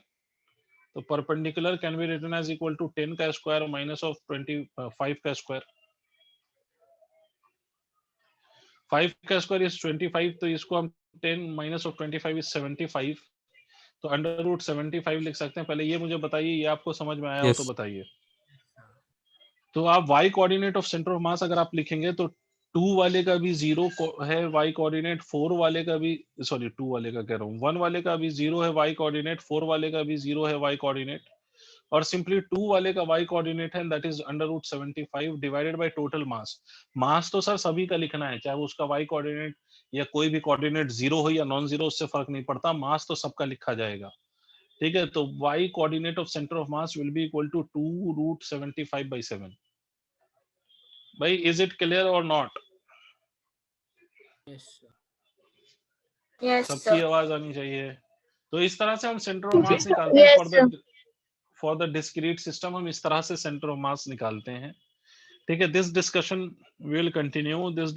तो perpendicular can be written as equal to 10 का स्क्वायर माइनस ऑफ 25 का स्क्वायर। 5 का स्क्वायर इज 25, तो इसको हम 10 माइनस ऑफ 25 इज 75, तो अंडर रूट 75 लिख सकते हैं। पहले ये मुझे बताइए, ये आपको समझ में आया हो Yes. तो बताइए। तो आप y coordinate of centre of मास अगर आप लिखेंगे तो 2 वाले का भी 0 है y कोऑर्डिनेट, 4 वाले का भी, सॉरी 2 वाले का कह रहा हूँ, 1 वाले का भी 0 है y कोऑर्डिनेट, 4 वाले का भी 0 है y कोऑर्डिनेट, और सिंपली 2 वाले का y कोऑर्डिनेट है, that is under root 75 divided by total mass. Mass तो सर सभी का लिखना है, चाहे वो उसका y कोऑर्डिनेट या कोई भी कोऑर्डिनेट 0 हो या नॉन 0, उससे फर्क नहीं पड़ता, मास तो सबका लिखा जाएगा। ठीक है, तो y coordinate of centre of mass will be equal to 2 root 75 by 7। भाई इज इट क्लियर और नॉट? Yes sir. Yes, सबकी sir. आवाज आनी चाहिए। तो इस तरह से हम सेंटर ऑफ मास निकालते हैं Yes, for the discrete system, हम इस तरह से सेंटर ऑफ मास निकालते हैं। ठीक है, this discussion will continue, this